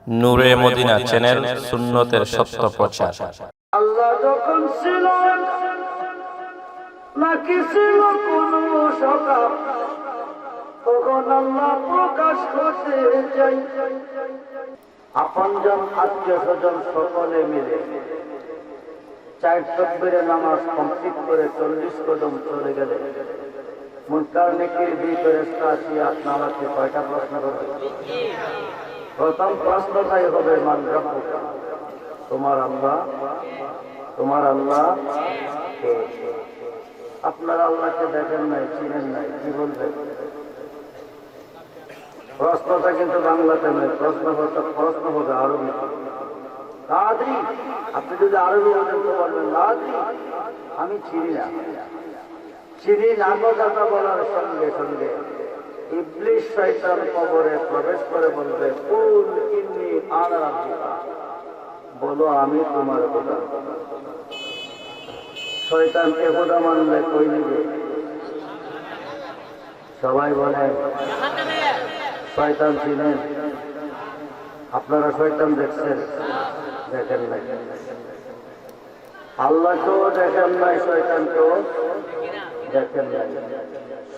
নূরে Medina channel সুন্নতের সত্য প্রচার। আল্লাহ যখন ছিল নাকি ছিল কোন সকাল, তখন আল্লাহ প্রকাশ করতে চাই। আপনজন আত্মীয় স্বজন সকলে মিলে 4 তাকবীরে নামাজ কমপ্লিট করে 40 কদম চলে গেলে মুনকার নেকির 2 ফেরেশতা আসিয়া আপনাকে কয়টা প্রশ্ন করবে? প্রথম প্রশ্নটাই হবে মান রাব্বুকা, তোমার আল্লাহ কে? আপনার আল্লাহকে দেখেন নাই, চিনেন নাই, কি বলবেন? প্রশ্নটা কিন্তু বাংলাতে নয়, প্রশ্ন হবে আরবি। লাদ্রি, আপনি যদি আরবি বলেন তো বলবেন লাদ্রি, আমি চিনি না কথাটা বলার সঙ্গে সঙ্গে ইবলিস শয়তান কবরে প্রবেশ করে বলবে কুল ইন্নী আনা রাব্বুকা, বলো আমি তোমার খোদা। শয়তানকে খোদা মানলে কই নিবে? সবাই বলেন শয়তান চিনেন? আপনারা শয়তান দেখছেন? দেখেন নাই। আল্লাহকেও দেখেন নাই, শয়তানকেও দেখেন নাই।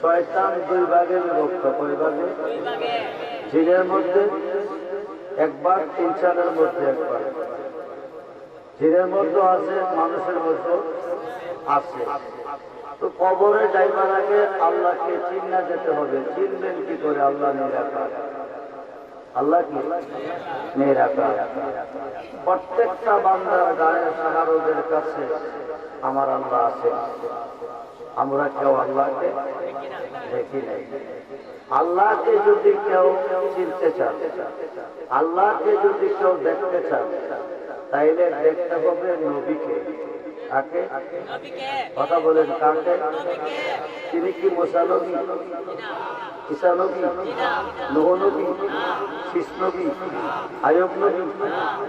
শয়তান 2 ভাগে বিভক্ত। কয় ভাগে? জিনের মধ্যে একবার, ইনসানের মধ্যে একবার। জিনের মধ্যে আছে, মানুষের মধ্যে আছে। তো কবরে যাইবার আগে আল্লাহকে চিন্না যেতে হবে। চিনবেন কি করে? আল্লাহ নিরাকার। আল্লাহ কি নিরাকার? প্রত্যেকটা বান্দার গায়ের সাহারদের কাছে আমার আল্লাহ আছে। আমরা কেউ আল্লাহকে দেখি নাই। আল্লাহকে যদি কেউ চিনতে চান, আল্লাহকে যদি কেউ দেখতে চান, তাইলে দেখতে হবে নবীকে। কাকে? কথা বলেন কাকে? তিনি কি মুসা নবী, ঈসা নবী, নূহ নবী, শীষ নবী, আইয়ুব নবী,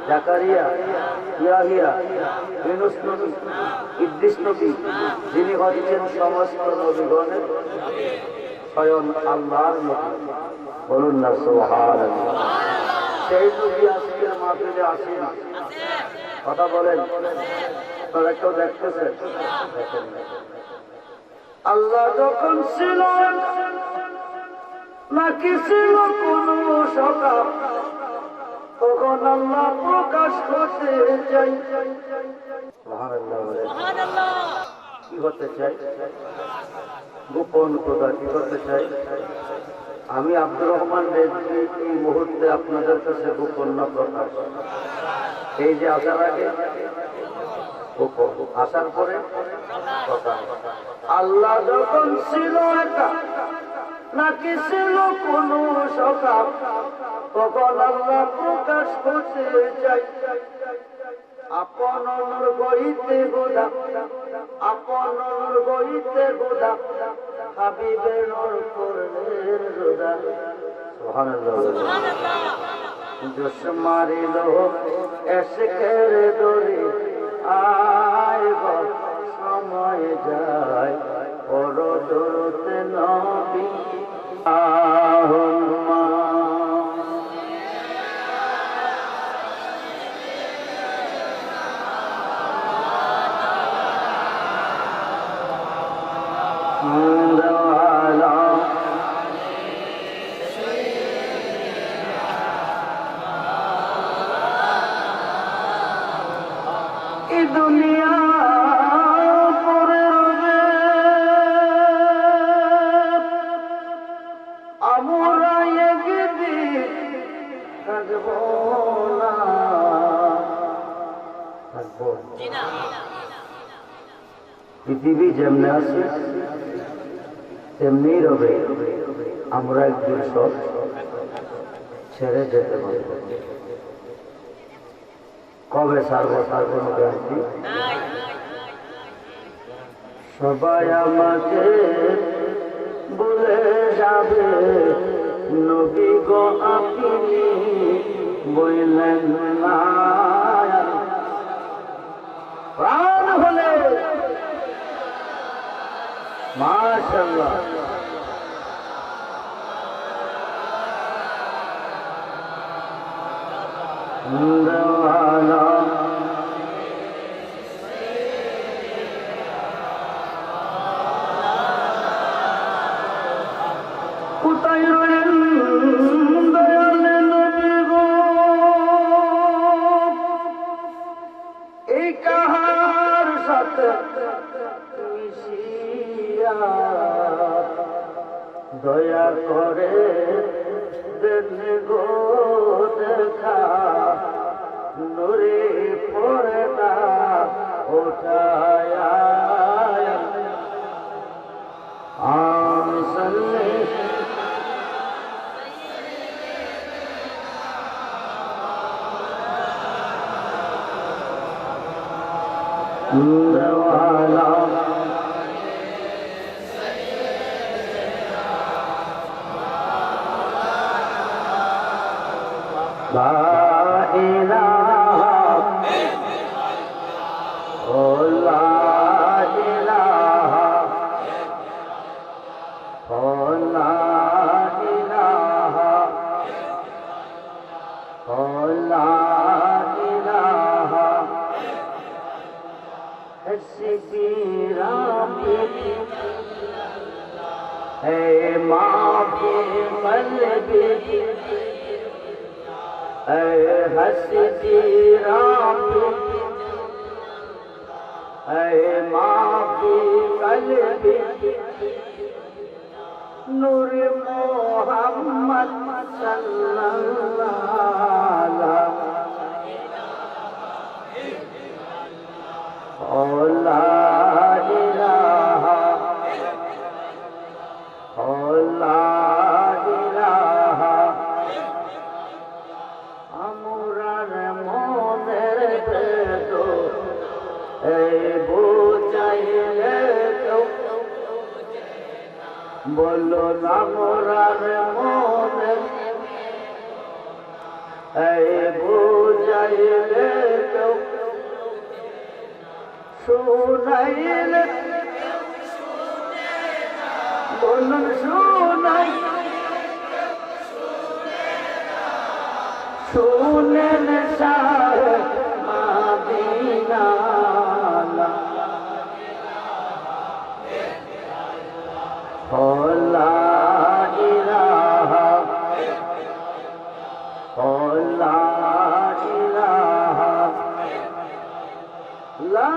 জাকারিয়া, ইয়াহিয়া, ইউনূস নবী, ইদ্রিস নবী, যিনি হচ্ছেন সমস্ত নবীগণের স্বয়ং আল্লাহর নবী। বলুন না সুবহানাল্লাহ। সেই নবী আজকের মাহফিলে আসেন। কথা বলেন, আপনারা কেউ দেখতেছেন? দেখেন না। আল্লাহ যখন ছিল নাকি ছিল কোন সকাল, তখন আল্লাহ প্রকাশ করতে চাই। কি করতে চাই? গোপন কথা কি করতে চাই? আমি আব্দুর রহমান রেজভী এই মুহূর্তে আপনাদের কাছে গোপন প্রকাশ। এই যে আসার আগে গোপন, আসার পরে কথা। আল্লাহ যখন ছিল একা নাকি ছিল কোন সকাল, তখন আল্লাহ প্রকাশ করতে চাই। আপন গইতে গোদা, আপন গইতে গোদা, হাবিবের নূর করলেন রোদা। সুবহানাল্লাহ। জোশ মারিল এশকের দড়ি, আয় গো সময় যায়, বড় দরুদ নবী আহুম্মা। দুনিয়া পরে রবে, আমরা একদিন থাকব না। পৃথিবী যেমনি আছে তেমনি রবে, আমরা একদিন সব ছেড়ে যেতে পারব। কবে ছাড়বো তার কোনো গ্যারান্টি? সবাই আমাকে বলে যাবে নবী গো আপনি বললেন না। প্রাণ হলে মাশাআল্লাহ। দেওয়ানা কোথায় রইলেন দয়ালে নবী গো এই কাহার সাথে মিশিয়া দয়া করে দেন গো দেখা নূরে পর্দা উঠায়া আমসলে দেওয়ালা লা ইলাহা ও লা ইলাহা ও লা ইলাহা ও লা ইলাহা हस्बी रब्बी है माफी कल्बी है हस्बी रब्बी है माफी कल्बी नूर मोहम्मद सल्लल्लाहु ओ ला इलाहा ओ ला इलाहा আমরার মনের ভেতো এই বুঝাইলে কেউ বলো না আমরার মনের এই বুঝাইলে কেউ শুনাইলে বলুন শুনাই শুনেন সাহে মাদিনা ও লা ইলাহা ও লা ইলাহা লা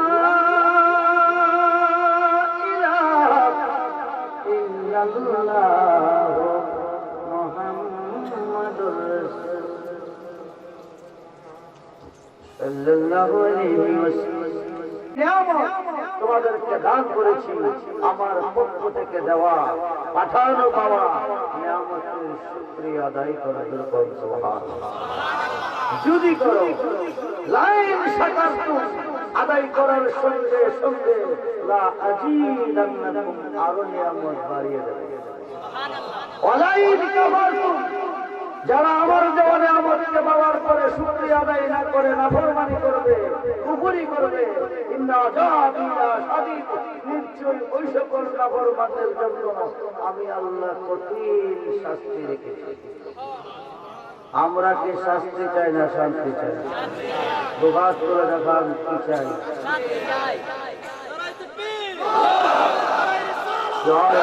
তোমাদেরকে দান করেছি আমার পক্ষ থেকে দেওয়া পাঠানো পাওয়া নিয়ামতের শুকরিয়া আদায় করা দরকার। সুবহানাল্লাহ। যদি করো লাইন শাকারতুম আদায় করার সঙ্গে সঙ্গে লা আযীদান্নাকুম আরো নিয়ামত বাড়িয়ে দেব। ওয়ালাইন কাফারতুম যারা আমার দেওয়া নিয়ামতকে পাওয়ার পরে শুকরিয়া আদায় না করে নাফরমানি করবে কুফরি করবে ইন্না আযাবি শাদীদ নিশ্চয়ই ওই সকল নাফরমানদের জন্য আমি আল্লাহ কঠিন শাস্তি রেখেছি। আমরা কি শাস্তি চাই না শান্তি চাই? দুহাত করে দেখান কি চাই? জয়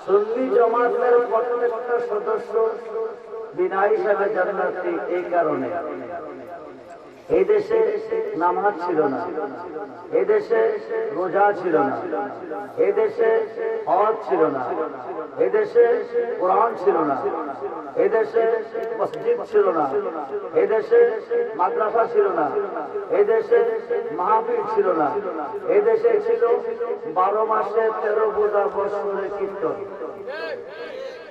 সুন্নি জামাতের প্রত্যেকটা সদস্য বিনা হিসাবে জান্নাতি এই কারণে এই দেশে নামাজ ছিল না, এই দেশে রোজা ছিল না, এই দেশে হজ ছিল না, এই দেশে কোরআন ছিল না, এই দেশে মসজিদ ছিল না, এই দেশে মাদ্রাসা ছিল না, এই দেশে মাহফিল ছিল না, এই দেশে ছিল 12 মাসে 13 পূজা বৎসরে কীর্তন।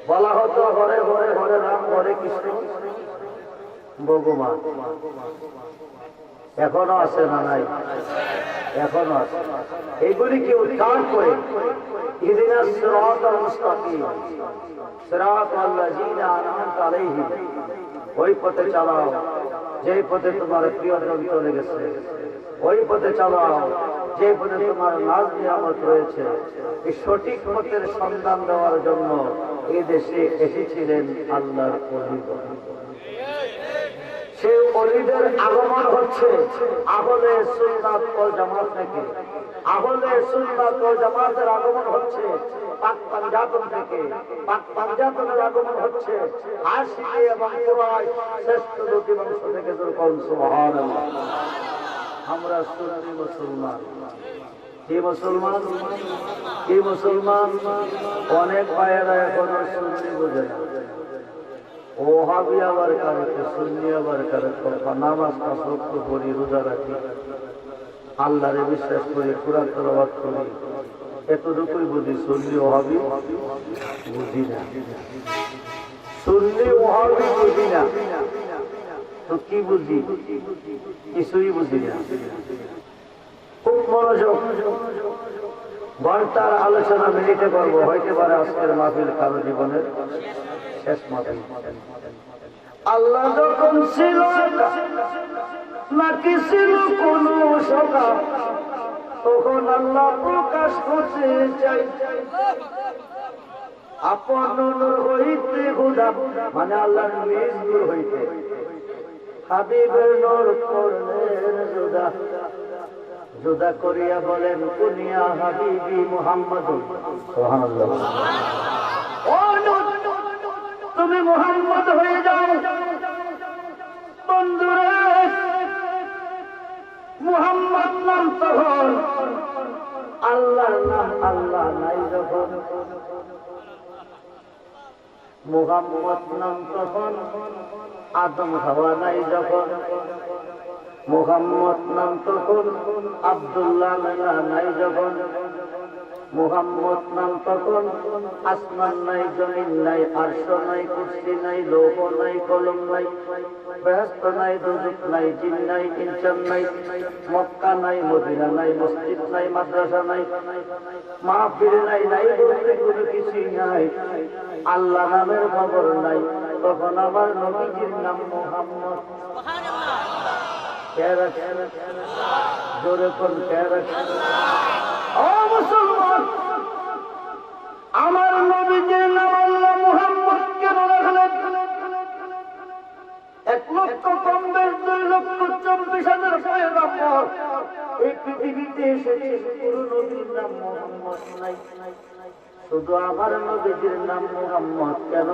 বলা হতো হরে হরে হরে রাম হরে কৃষ্ণ ভগবান। এখনো আছে না নাই? এখনো আছে। এগুলিকে উদ্ধার করে ইহদিনাস সিরাতাল মুস্তাকিম সিরাতাল্লাযীনা আনআমতা আলাইহিম ওই পথে চালাও যে পথে তোমার প্রিয়জন চলে গেছে, ওই পথে চালাও যে পথে তোমার নাজ নিয়ামত রয়েছে। এই সঠিক পথের সন্ধান দেওয়ার জন্য এই দেশে এসেছিলেন আল্লাহর অলিগণ। সেই অলিদের আগমন হচ্ছে আহলে সুন্নাত ওয়াল জামাত থেকে। আহলে সুন্নাত ওয়াল জামাতের আগমন হচ্ছে পাক পাঞ্জাতন থেকে। পাক পাঞ্জাতনের আগমন হচ্ছে আশিকি এবং কুরাইশ শ্রেষ্ঠ দুটি বংশ থেকে। সুবহানাল্লাহ। আমরা সুন্নি মুসলমান। কি মুসলমান? কি মুসলমান? অনেক ভাইয়েরা এখনো সুন্নি বোঝে না। ওহাবি আবার কারেক্ট, সুন্নি আবার কারেক্ট। নামাজ পাঁচ ওয়াক্ত পড়ি, রোজা রাখি, আল্লাহরে বিশ্বাস করি, কুরআন তেলাওয়াত করি, এতটুকুই বুঝি। সুন্নি ওহাবি বুঝি না। সুন্নি ওহাবি বুঝি না তো কি বুঝি? কিছুই বুঝি না। খুব মনোযোগ। ঘন্টার আলোচনা মিনিটে করবো, হইতে পারে আজকের মাহফিল কারো জীবনের শেষ মাহফিল। আল্লাহ যখন ছিল নাকি ছিল কোন সভা, তখন আল্লাহ প্রকাশ করতে চাই আপন নূর হইতে হুদা, মানে আল্লাহর নিজ নূর হইতে হাবিবের নূর করলেন জুদা। জুদা করিয়া বলেন কুনিয়া হাবিবি মুহাম্মাদুন। সুবহানাল্লাহ। ও নূর, তুমি মুহাম্মদ হয়ে যাও। বন্ধুরে, মুহাম্মদ নাম তখন আল্লাহর নাম, আল্লাহ নাই যখন। মুহাম্মদ নাম তখন আদম হাওয়া নাই যখন। মুহাম্মদ নাম তখন আব্দুল্লাহ নাই যখন। মুহাম্মদ নাম তখন আসমান নাই, জমিন নাই, আরশ নাই, কুরসি নাই, লৌহ নাই, কলম নাই, বেহেশত নাই, দোজখ নাই, জিন নাই, ইনসান নাই, মক্কা নাই, মদিনা নাই, মসজিদ নাই, মাদ্রাসা নাই, মাহফিল নাই, নাই বলতে কোনো কিছুই নাই। আল্লাহ নামের খবর নাই। তখন আমার নবীজির নাম মুহাম্মদ। কে রাখে? জোরে কোন কে রাখে? ও মুসলমান, আমার নবীজির নাম আল্লাহ মুহাম্মদ কেন রাখলেন? 1,24,000 পয়গম্বর এই পৃথিবীতে এসেছে, পুরো নবীর নাম মুহাম্মদ নাই। শুধু আমার নবীজির নাম মুহাম্মদ কেন?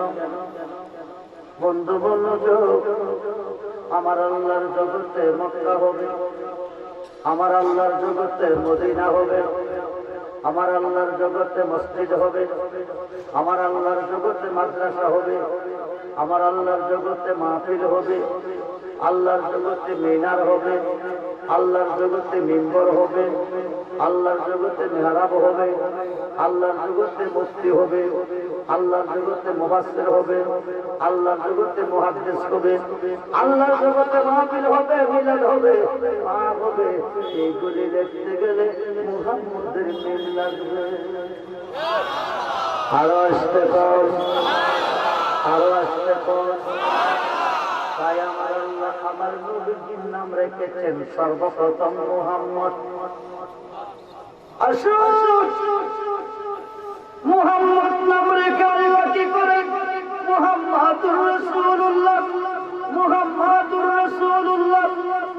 বন্ধু মনোযোগ। আমার আল্লাহর জগতে মক্কা হবে, আমার আল্লাহর জগতে মদিনা হবে, আমার আল্লাহর জগতে মসজিদ হবে, আমার আল্লাহর জগতে মাদ্রাসা হবে, আমার আল্লাহর জগতে মাহফিল হবে, আল্লাহর জগতে মিনার হবে, আল্লাহর জগতে মিম্বর হবে, আল্লাহর জগতে মেহরাব হবে, আল্লাহর জগতে মুফতি হবে, আল্লাহর জগতে মুফাসসির হবে, আল্লাহর জগতে মুহাদ্দিস হবে, আল্লাহর জগতে মাহফিল হবে, মিলাদ হবে, মা হবে। এইগুলি দেখতে গেলে মুহাম্মদের মিল লাগবে। আরো আসতে কর, আরো আসতে কর। তাই আমার আল্লাহ আমার নবীজির নাম রেখেছেন সর্বপ্রথম মুহাম্মদ। আসুন, মুহাম্মদ নাম রেখে আল্লাহ কি করে? মুহাম্মাদুর রাসূলুল্লাহ, মুহাম্মাদুর রাসূলুল্লাহ,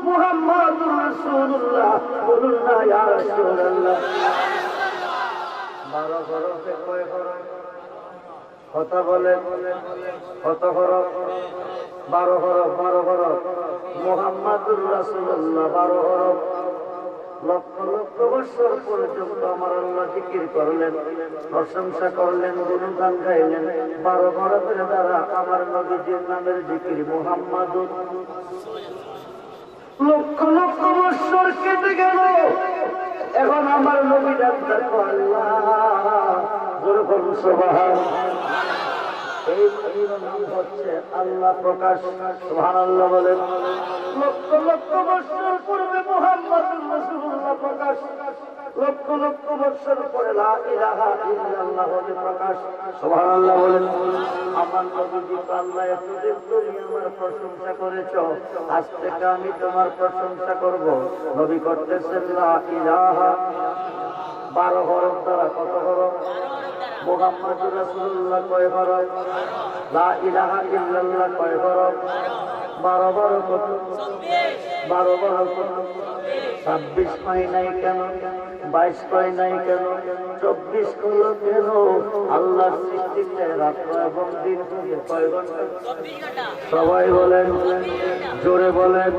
মুহাম্মাদুর রাসূলুল্লাহ। বলুন না ইয়া রাসূলুল্লাহ। 12 হরফে কয় হরফ? কথা বলেন, কত হরফ? 12 হরফ। 12 হরফ। মুহাম্মাদুর রাসূলুল্লাহ 12 হরফ। লক্ষ লক্ষ বছর পর্যন্ত আমার আল্লাহ জিকির করলেন, প্রশংসা করলেন, গুণগান গাইলেন। 12 হরফের দ্বারা আমার নবীজির নামের জিকির মুহাম্মাদুর। লক্ষ লক্ষ বছর কেটে গেল, এখন আমার নবী ডাক্তার আল্লাহ। জোরে বলুন সুবহানাল্লাহ। এই নবীর নাম হচ্ছে আল্লাহ প্রকাশ। সুবহানাল্লাহ বলেন। লক্ষ লক্ষ বছর পূর্বে মুহাম্মাদুর রাসূলুল্লাহ প্রকাশ, লক্ষ লক্ষ বছর পরে লা ইলাহা ইল্লাল্লাহ বলে প্রকাশ। সুবহানাল্লাহ বলেন। আমার নবীজি আল্লাহ এতদিন তুমি আমার প্রশংসা করেছো, আজ থেকে আমি তোমার প্রশংসা করব। নবী করতেছেন লা ইলাহা। 12 হরফ দ্বারা কত হরফ? মুহাম্মাদুর রাসূলুল্লাহ কয় ফরজ? লা ইলাহা ইল্লাল্লাহ কয় ফরজ? 12 12 কত? 12 12 কত? 26 হয় নাই কেন? 22 হয় নাই কেন? 24 হলো কেন? আল্লাহর সৃষ্টিতে রাত্র এবং দিন কয় ঘন্টা? সবাই বলেন, জোরে বলেন।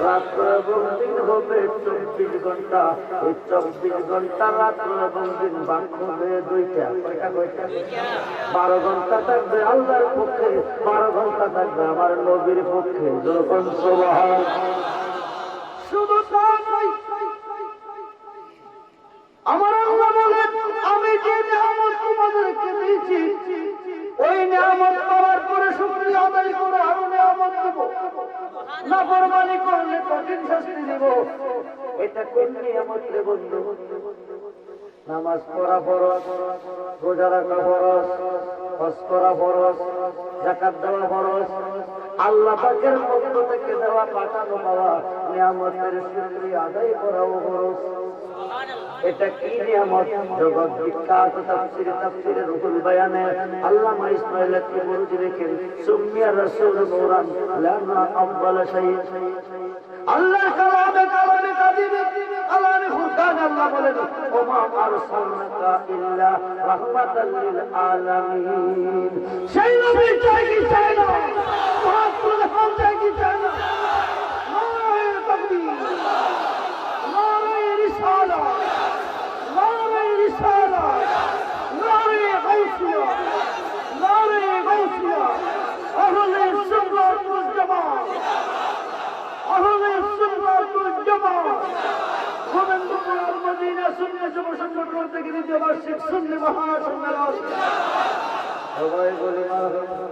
রাত্র এবং দিন হবে 24 ঘন্টা। এই 24 ঘন্টা রাত্র এবং দিন ভাগ হবে দুইটা। কয়টা কয়টা? 12 ঘন্টা থাকবে আল্লাহর পক্ষে, 12 ঘন্টা থাকবে আমার নবীর পক্ষে। যখন সুবহান। শুধু তা নয়, আমার আল্লাহ বলেন আমি যে নিয়ামত তোমাদেরকে দিয়েছি ওই নিয়ামত পাওয়ার পরে শুকরিয়া আদায় করে আরো নিয়ামত দেব, নাফরমানি করলে কঠিন শাস্তি দেব। এটা কোন নিয়ামত রে বন্ধু? নামাজ পড়া ফরজ, রোজা রাখা ফরজ, হজ করা ফরজ, যাকাত দেওয়া ফরজ, আল্লাহ পাকের পক্ষ থেকে দেওয়া পাঠানো পাওয়া নিয়ামতের শুকরিয়া আদায় করাও ফরজ। এটা কি নিয়ামত? জগৎ বিখ্যাত তাফসীরে রুহুল বায়ানে আল্লামা ইসমাঈল আত-তিবরুজি লেখেন সুমিয়া রাসূল নূরান লানা আফদাল শাইء। আল্লাহর কালামে কাদিমে কালামে ফুরকান আল্লাহ বলেন ওমা আরসালনাকা ইল্লা রাহমাতাল লিল আলামিন। সেই নবী চাই কি চাই না? মহাপুরুষ হন চাই কি চাই না? নারে তাকবীর, নারে রিসালাত, নারে রিসালাত, নারে গাউসিয়া, নারে গাউসিয়া। আহলে সুন্নাত ওয়াল জামাত, আহলে সুন্নাত ওয়াল জামাত। গোবিন্দপুর আর মদিনা সুন্নি যুব সংগঠন থেকে দ্বিতীয় বার্ষিক সুন্নি মহাসম্মেলন। সবাই বলি মারহাবা।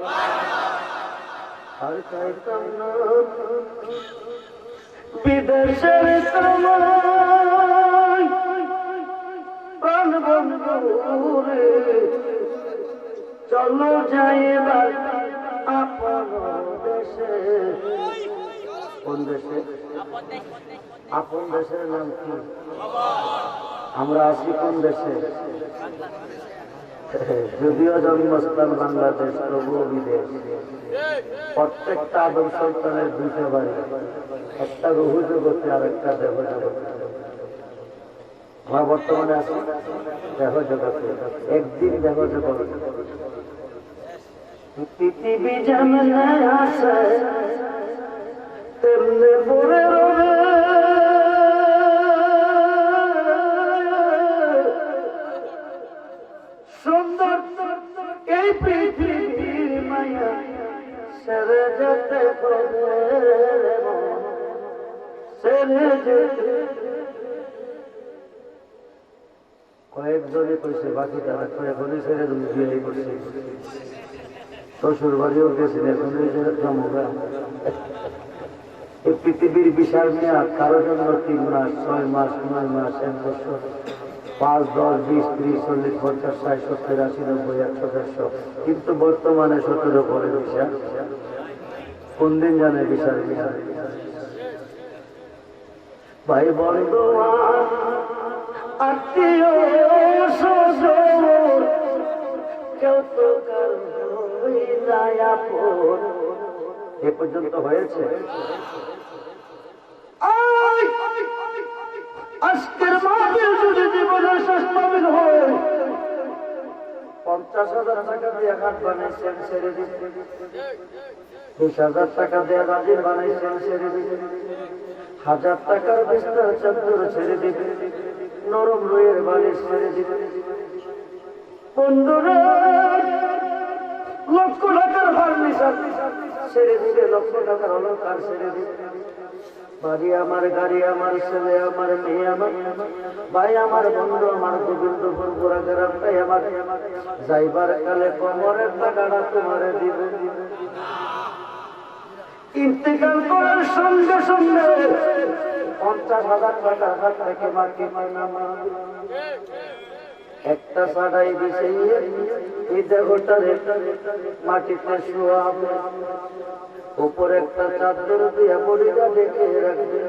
আর চাইতাম না বিদেশের সময় প্রাণ বন্ধুরে চলো যাই আপন দেশে। কোন দেশে? আপন দেশের নাম কি? আমরা আছি কোন দেশে? যদিও জন্মস্থান বাংলাদেশ, তবুও বিদেশ। প্রত্যেকটা আদম সন্তানের দুইটা বাড়ি, একটা রুহু জগতে আর একটা দেহ জগতে। আমরা বর্তমানে আছি দেহ জগতে, একদিন দেহ জগতে। পৃথিবী যেমন আছে তেমনি পড়ে রবে, সুন্দর এই পৃথিবীর মায়া সেরে যেতে হবে, সেরে যেতে। কয়েকজনে কইছে, বাকি তারা কয়েকজনে ছেড়ে তুমি বিয়ে করছে, শ্বশুর বাড়িও গেছেন, এখন এই পৃথিবীর বিশাল মেয়াদ কারো জন্য 3 মাস, 6 মাস, 9 মাস, 1 বছর, 5, 10, 20, 30, 40, 50, 60, 70, 80, 90, 100, 150, কিন্তু বর্তমানে 17 পরে বিশাল। কোন দিন জানে বিশাল মেয়াদ? ভাই বন্ধু আত্মীয় স্বজন কেউ তো এ পর্যন্ত হয়েছে। আজকের মাহফিল যদি জীবনের শেষ মাহফিল হয়, 50,000 টাকা দিয়ে ঘাট বানাইছেন ছেড়ে দিতে, 20,000 টাকা দিয়ে গাজীর বানাইছেন ছেড়ে দিতে, 1000 টাকার বিছানা চাদর ছেড়ে দিবে, নরম রুইয়ের বালিশ ছেড়ে দিবে। বন্ধুরা লক্ষ টাকার ফার্নিচার ছেড়ে দিবে, লক্ষ টাকার অলঙ্কার ছেড়ে দিবে। বাড়ি আমার, গাড়ি আমার, ছেলে আমার, মেয়ে আমার, ভাই আমার, বন্ধু আমার, গোবিন্দপুর গোড়াগ্রাম ভাই আমার, যাইবার কালে কোমরের টাকাটা তোমারে দিবে। ইন্তেকাল করার সঙ্গে সঙ্গে 50,000 টাকার হাত থেকে মাটি নামা, একটা সাড়াই বিছিয়ে এই দেহটারে মাটিতে শোয়াবে, উপরে একটা চাদর দিয়ে বড়িটা ডেকে রাখবে।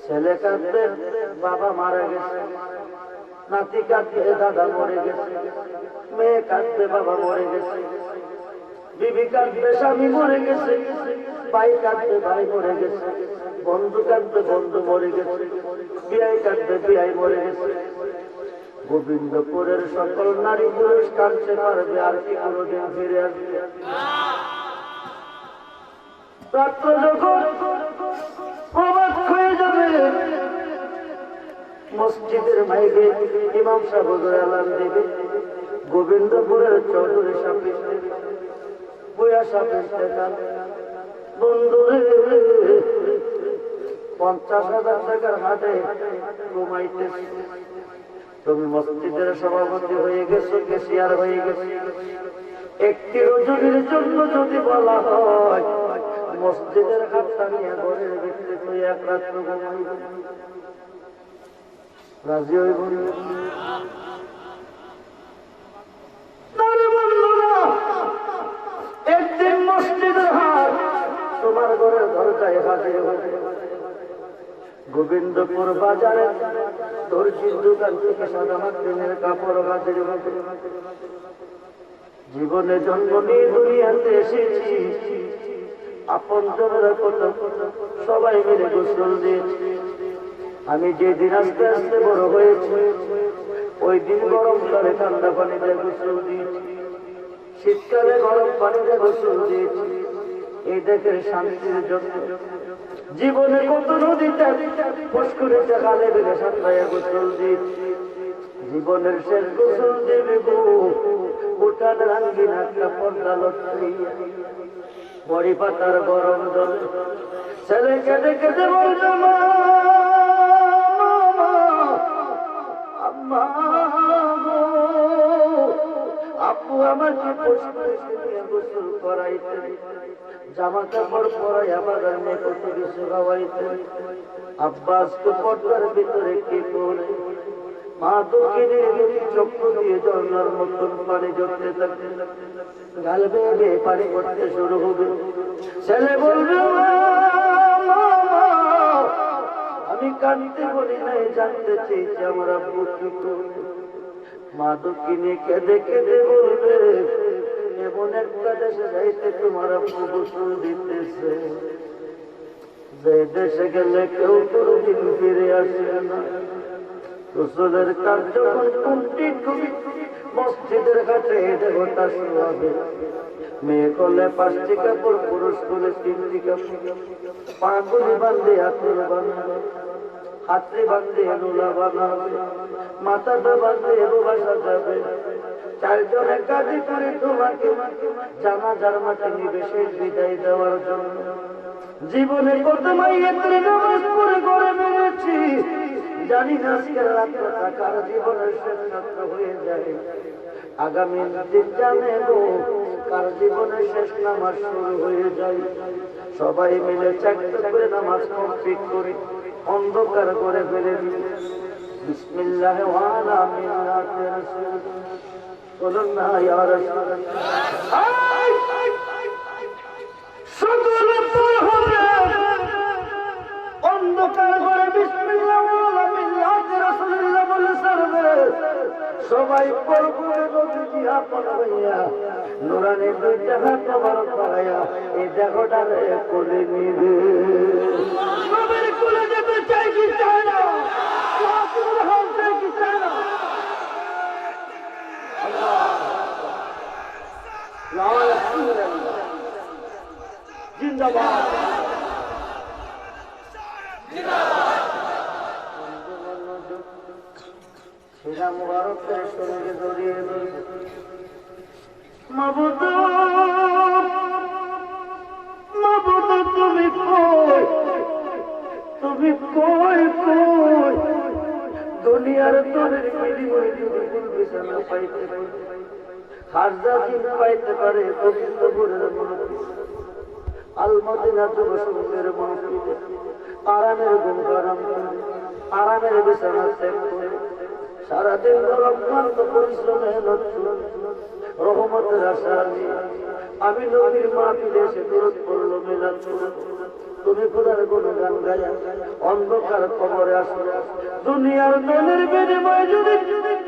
ছেলে কাঁদবে, বাবা মারা গেছে, নাতি কাঁদবে দাদা মরে গেছে, মেয়ে কাঁদবে বাবা মরে গেছে, বিবি কাঁদবে স্বামী মরে গেছে, ভাই কাঁদবে ভাই মরে গেছে, বন্ধু কাঁদবে বন্ধু মরে গেছে, বিয়াই কাঁদবে বিয়াই মরে গেছে। গোবিন্দপুরের সকল নারী পুরুষ কাঁদতে পারবে, আর কি কোনোদিন ফিরে আসবে? রাত্র যখন প্রভাত হয়ে যাবে, মসজিদের মাইকে ইমাম সাহেব হুজুর আলান দেবে, গোবিন্দপুরের চৌধুরী সাহেব বইয়া সাহেব দেখান, বন্ধুরে 50,000 টাকার হাটে ঘুমাইতেছে, তুমি মসজিদের সভাপতি হয়ে গেছো, কেশিয়ার হয়ে গেছো, একটি রজনীর জন্য যদি বলা হয় মসজিদের হাতটা নিয়ে ঘরের ভিতরে তুই এক রাত্র ঘুমাইবে, রাজি হইব? একদিন মসজিদের হাট তোমার ঘরের দরজায় হাজির হবে। গোবিন্দপুর বাজারে দর্জির দোকান থেকে সাদা মাটিনের কাপড় হাজির হবে। জীবনে জন্ম নিয়ে দুনিয়াতে এসেছি, আপন জনেরা কত সবাই মিলে গোসল দিয়েছি। আমি যেদিন আস্তে আস্তে বড় হয়েছি, ওই দিন গরম কালে ঠান্ডা পানিতে গোসল দিয়েছি, শীতকালে গরম পানিতে গোসল দিয়েছি। এই দেখে শান্তির জন্য জীবনে কত নদীতে পুষ্করিতে খালে বিলে সাঁতরাইয়া গোসল দিয়েছি। জীবনের শেষ গোসল দেবে গো উঠান রাঙ্গিন একটা পর্দা লটকাইয়া, বড়ি পাতার গরম জল ছেলে কেঁদে কেঁদে বলবে মা আম্মা গো, আপু আমাকে পুষ্করিতে নিয়ে গোসল করাইতে, জামা কাপড় পরাইয়া বাজার নিয়ে কত কিছু খাওয়াইতে। আব্বাস তো পর্দার ভিতরে কি করে, মা দক্ষিণে চক্ষু দিয়ে ঝর্ণার মতন পানি ঝরতে থাকে, গাল বেয়ে বেয়ে পানি করতে শুরু হবে। ছেলে বলবে আমি কাঁদতে বলি নাই, জানতে চেয়েছি আমার আব্বু কি করবে। মা দক্ষিণে কেঁদে কেঁদে বলবে এমন একটা দেশে যাইতে তোমার আব্বু গোসল দিতেছে, যে দেশে গেলে কেউ কোনোদিন ফিরে আসে না। গোসলের কাজ যখন মসজিদের কাছে দেবতা শুয়াবে, মেয়ে করলে 5টি কাপড়, পুরুষ করলে 3টি কাপড়, পাগুলি বান্ধে হাতের বানাবে, হাতরে বান্ধে নোলা বানাবে, মাথাটা বান্ধে বাসা যাবে। 4 জনে কাজে করে তোমাকে জানাজার মাঠে নিবে শেষ বিদায় দেওয়ার জন্য। জীবনে কত মাইয়ের নামাজ পড়ে ঘরে মেরেছি, জানি না আজকের রাতটা কার জীবনের শেষ রাত্র হয়ে যায়। আগামী দিন জানে গো কার জীবনের শেষ নামাজ শুরু হয়ে যায়। সবাই মিলে 4টা করে নামাজ কমপ্লিট করে অন্ধকার করে ফেলে দিই। বিসমিল্লাহ ওয়া আলা মিল্লাতি রাসূল, বলুন না ইয়া রাসূলুল্লাহ। অন্ধকার করে বিসমিল্লাহ ওয়া আলা মিল্লাতি রাসূলিল্লাহ বলে সারবে। সবাই পড়বে নবীজি আপন হইয়া, নুরানি 2টা হাত মোবারক বাড়াইয়া এই দেহটারে কোলে নিবে। নবীর কোলে যেতে চাই কি চায় না, রাসূলের হাত চাই কি চায় না। আল্লাহ আলহামদুলিল্লাহ, জিন্দাবাদ সেরা মুবারকের সঙ্গে জড়িয়ে মাবুদ, মাবুদ তুমি কই, তুমি কই কই। দুনিয়ার তোরের বিনিময়ে যদি কোন বিছানা পাইতে পারে, খাজা দিন পাইতে পারে গোবিন্দপুরের মূর্তি, আল মদিনা যুব সঙ্গের মাহফিলে আরামের ঘুম আরাম করে, আরামের বিছানা ত্যাগ করে, সারাদিন রক্তান্ত পরিশ্রমে রহমতের আশা নিয়ে আমি নবীর মাহফিলে এসে দরুদ পড়ল, মিলাদ পড়ল। তুমি খোদার গুণগান গায়া অন্ধকার কবরে আসো। দুনিয়ার দলের বিনিময়ে যদি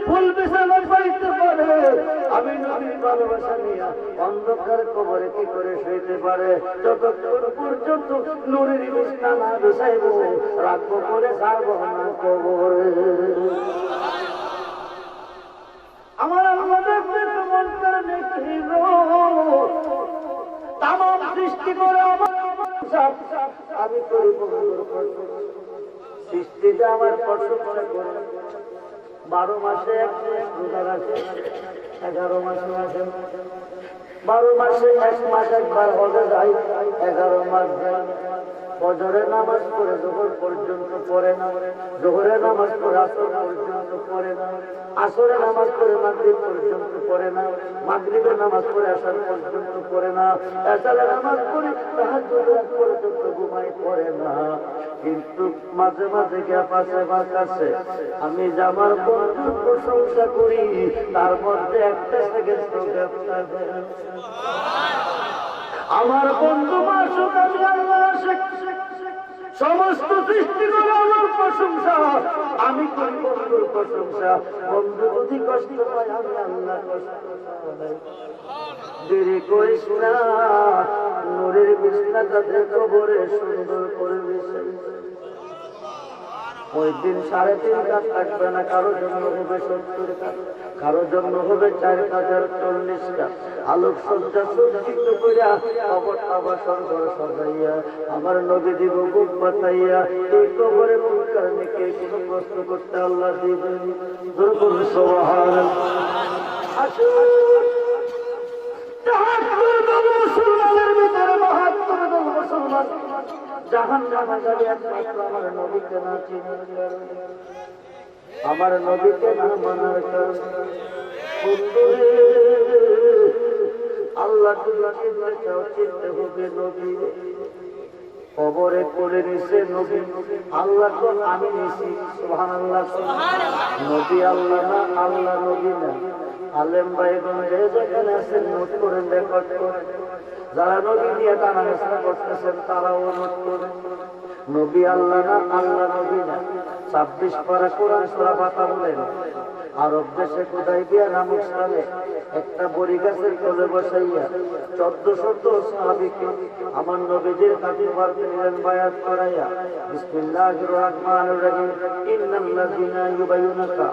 ফুল বিছানা পাইতে পারে, আমি নবীর ভালোবাসা নিয়ে অন্ধকার কবরে কি করে শুইতে পারে? যতক্ষণ পর্যন্ত নূরের বিছানা না বিছাইব, রাখবো করে ছাড়বো না কবরে। আমার আমাদের মনটা নেছিল তাম সৃষ্টি করে আমার আমি করি সৃষ্টিতে আমার প্রশংসা করে। 12 মাসে এক রোজা রাখে, 11 মাসে আসে, 12 মাসে এক মাস একবার হজে যায়, 11 মাস যায়। ফজরের নামাজ পড়ে জোহর পর্যন্ত পড়ে না, জোহরের নামাজ পড়ে আসর পর্যন্ত পড়ে না, আসরের নামাজ পড়ে মাগরিব পর্যন্ত পড়ে না, মাগরিবের নামাজ পড়ে আসার পর্যন্ত পড়ে না, এশারের নামাজ পড়ে তাহাজ্জুদের পর্যন্ত ঘুমাই পড়ে না। কিন্তু মাঝে মাঝে গ্যাপ আছে আমার কাছে, আমি যে আমার বন্ধুর প্রশংসা করি, তার মধ্যে একটা সেকেন্ড গ্যাপ থাকে। আমার বন্ধু মাসুক, আমি আল্লাহ সমস্ত সৃষ্টি করে আমার প্রশংসা, আমি করি বন্ধুর প্রশংসা। বন্ধু যদি কষ্ট পায়, আমি আল্লাহ কষ্ট পাই। দেরি করিস না, নূরের বিছানাটাতে কবরে সুন্দর করে বিছাই। ওই দিন 3.5 কাঠ থাকবে না, কারোর জন্য হবে 70 কাঠ, কারোর জন্য হবে 4040 কাঠ। আলোক সজ্জা সজ্জিত করিয়া কবরটা বাসর ঘর সাজাইয়া আমার নবী দিব বুক বাতাইয়া এই কবরে মুনকার নেকে কোনো প্রশ্ন করতে আল্লাহ দিবেন। যখন সুবহানাল্লাহ মুসলমানের ভিতরে মাহাত্মা মুসলমান জাহান্নামে যাবে একমাত্র আমার নবীকে না চিনার কারণে, আমার নবীকে না মানার কারণে। আল্লাহ তুমি চিনতে চাও, চিনতে হবে নবী। কবরে কোলে নিছে নবী, আল্লাহ তো আমি নিছি। সুবহানাল্লাহ। নবী আল্লাহ না, আল্লাহ নবী না। আলেম ভাইগণ যেখানে আছেন নোট করেন, রেকর্ড করেন। যারা নবী নিয়ে টানাঘাসা করতেছেন তারাও নোট করেন। নবী আল্লাহ না, আল্লাহ নবী না। 26 পারা কোরআন সূরা বাতা বলেন, আরব দেশে হুদাইবিয়া নামক স্থানে একটা বড়ি গাছের তলে বসাইয়া 1400 সাহাবীকে আমার নবীজির কাছে মারতে নিলেন বায়াত করাইয়া। বিসমিল্লাহির রহমানির রহিম। ইন্নাল্লাযীনা ইউবাইয়ুনাকা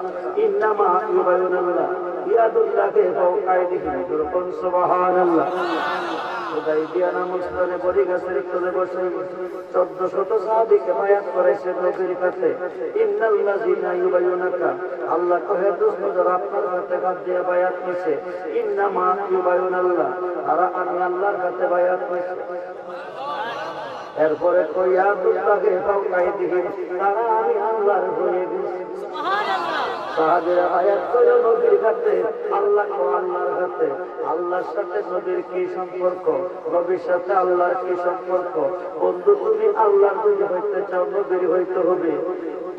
ইন্নামা ইউবাইয়ুনাল্লাহ ইয়াদুল্লাহি ফাওকা আইদিহিম। সুবহানাল্লাহ। হুদাইবিয়া নামক স্থানে বড়ি গাছের তলে বসাই 1400 সাহাবীকে বায়াত করাইছে নবীর কাছে। ইন্নাল্লাযীনা ইউবাইয়ুনাকা, আল্লাহ কহে দোস্ত যারা আপনার হাতে হাত দিয়ে বায়াত নিছে, ইন্নামা ইউবাইয়ুনাল্লাহ, তারা আমি আল্লাহর হাতে বায়াত নিছে। এরপরে কইয়া দুল্লাহে ফাওকাই দিহিম, তারা আমি আল্লাহর হয়ে গেছি। সুবহানাল্লাহ। সাহাবীরা আয়াত কইল নবীর হাতে, আল্লাহ কো আল্লাহর হাতে। আল্লাহর সাথে নবীর কি সম্পর্ক? নবীর সাথে আল্লাহর কি সম্পর্ক? বন্ধু তুমি আল্লাহর যদি হইতে চাও, নবীর হইতে হবে।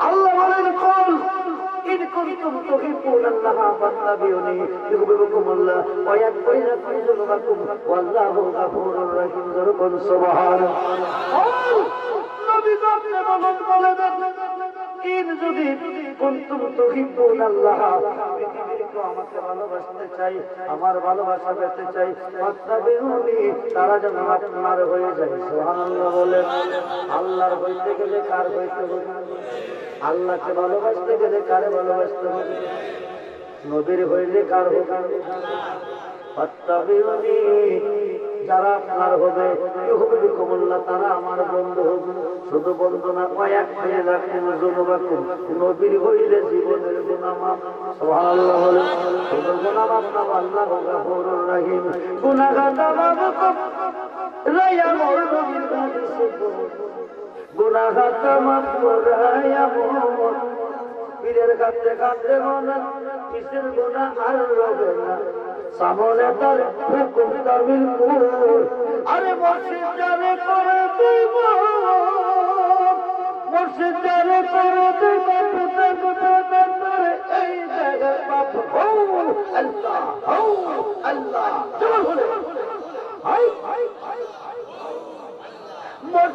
আল্লাহ বলেন কল ইন কুনতুম তুহিব্বুনাল্লাহ ফাত্তাবিউনি ইউহিব্বুকুমুল্লাহ ওয়া ইয়াগফির লাকুম যুনুবাকুম ওয়াল্লাহু গাফুরুর রহিম। যখন সুবহানাল্লাহ। নবী আপনি বলেন ইন যদি কুনতুম তুহিব্বুনাল্লাহ, পৃথিবীর কেউ আমাকে ভালোবাসতে চাই, আমার ভালোবাসা পেতে চাই, ফাত্তাবিউনি, তারা যেন আপনার হয়ে যায়। সুবহানাল্লাহ বলেন। আল্লাহর হইতে গেলে কার হইতে হবে? আল্লাহকে ভালোবাসতে গেলে কারে ভালোবাসতে হবে? নবীর হইলে কার হবে? ফাত্তাবিউনি, যারা আপনার হবে, ইউহিব্বুকুমুল্লাহ, তারা আমার বন্ধু হবে। শুধু বন্ধু না, ওয়ায়াগফির লাকুম যুনুবাকুম, নবীর হইলে জীবনের গুনাহ মাফ। সুবহানাল্লাহ বলেন। শুধু গুনাহ মাফ না, আল্লাহু গাফুরুর রহিম। গুনাহ মাফ রাইয়া মোর নবীর কাছে গুনাহ মাফ করাইয়া মোর পীরের কাছে কাছে মনে কিসের গুনাহ আর রবে না। সামনে তার হুকুম কামিল কুল, আরে মসজিদ যারে করে দিব, মসজিদ যারে করে দিব, পুতে পুতে করে এই জায়গায় বাপ হো আল্লাহ, হো আল্লাহ। চলো বলে হাই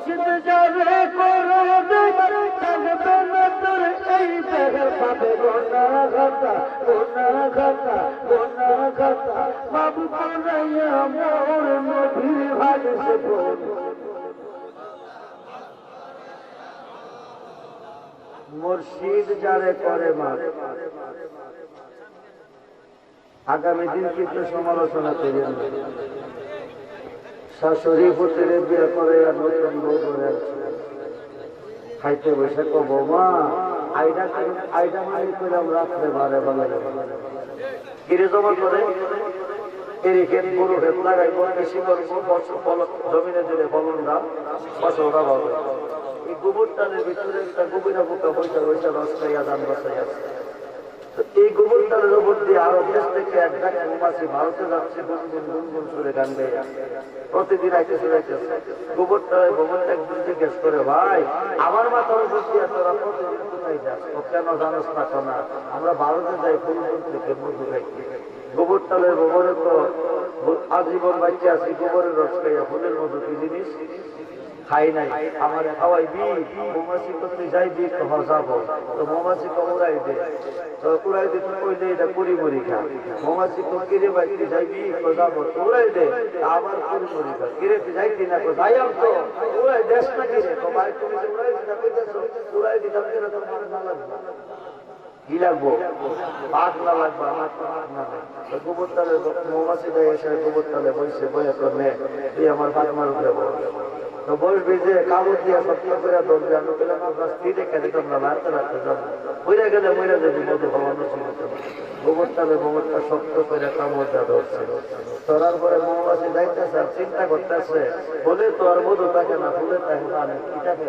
মুর্শিদ যাবে করে দেবে থাকবে না তোর এই দেহে পাবে গোনা খাতা বাবু কোনাইয়া মোর নবীর ভাগসে বল মুর্শিদ যারে করে মা আগামী দিন কিন্তু সমালোচনা করিয়া শাশুড়ি পুত্রের বিয়ে করে আর নতুন বউ করে খাইতে বসে কব মা আইডা মারি করলাম রাত্রে বারে বারে কিরে জমা করে এরিখেত গরু ক্ষেত লাগাইব বেশি করবো জমিনে দিলে ফলনটা ফসলটা হবে এই গোবর টানের ভিতরে একটা গভীরা বোকা পয়সা পয়সা রস খাইয়া দান বাসাই আছে এই গোবর টানের উপর দিয়ে আরো দেশ থেকে এক ডাক মৌমাছি ভারতে যাচ্ছে গুনগুন সুরে গান গাইয়া প্রতিদিন আইতেছে গোবর টানের গোবরটা একদিন জিজ্ঞেস করে ভাই আমার মাথার উপর দিয়ে তোরা প্রতিদিন কোথায় যাস ও কেন জানোস না কেনা আমরা ভারতে যাই ফুলপুর থেকে মধু খাইতে গোবর টালের গোবরে তো আজীবন বাচ্চা আছি গোবরের রস খাইয়া ফুলের মধু কি জিনিস খাই নাই আমার খাওয়াই বি মৌমাছি করতে যাই বি তো যাবো তো মৌমাছি তো উড়াই দে তো উড়াই দিতে কইলে এটা পুরি মুড়ি খা মৌমাছি তো কিরে বাইতে যাই বি তো যাবো তো উড়াই দে আবার পুরি মুড়ি খা কিরে যাইতি না যাইয়াম তো উড়াই দেশ না কিরে তো ভাই তুমি যে উড়াই দিতে কইতেছো উড়াই দিতাম কিনা তোর মনে না লাগবে কি লাগবো পাক না লাগবে আমার তো পাক না তো গোবর তালে মৌমাছি দেয় এসে গোবর তালে বসে বয়ে তো নে তুই আমার পাক মার উঠে তো বলবি যে কাগজ দিয়া সত্য করে ধরবে আমি পেলাম আপনার স্ত্রী রেখে দিতাম না রাখতে রাখতে যাবো মইরা গেলে মইরা যাবি মধু ভবানো ছিল গোবরটা শক্ত করে কামড় দেওয়া ধরছে ধরার পরে মৌমাছি যাইতেছে আর চিন্তা করতেছে বলে তো আর মধু থাকে না ফুলে থাকে পানি কি থাকে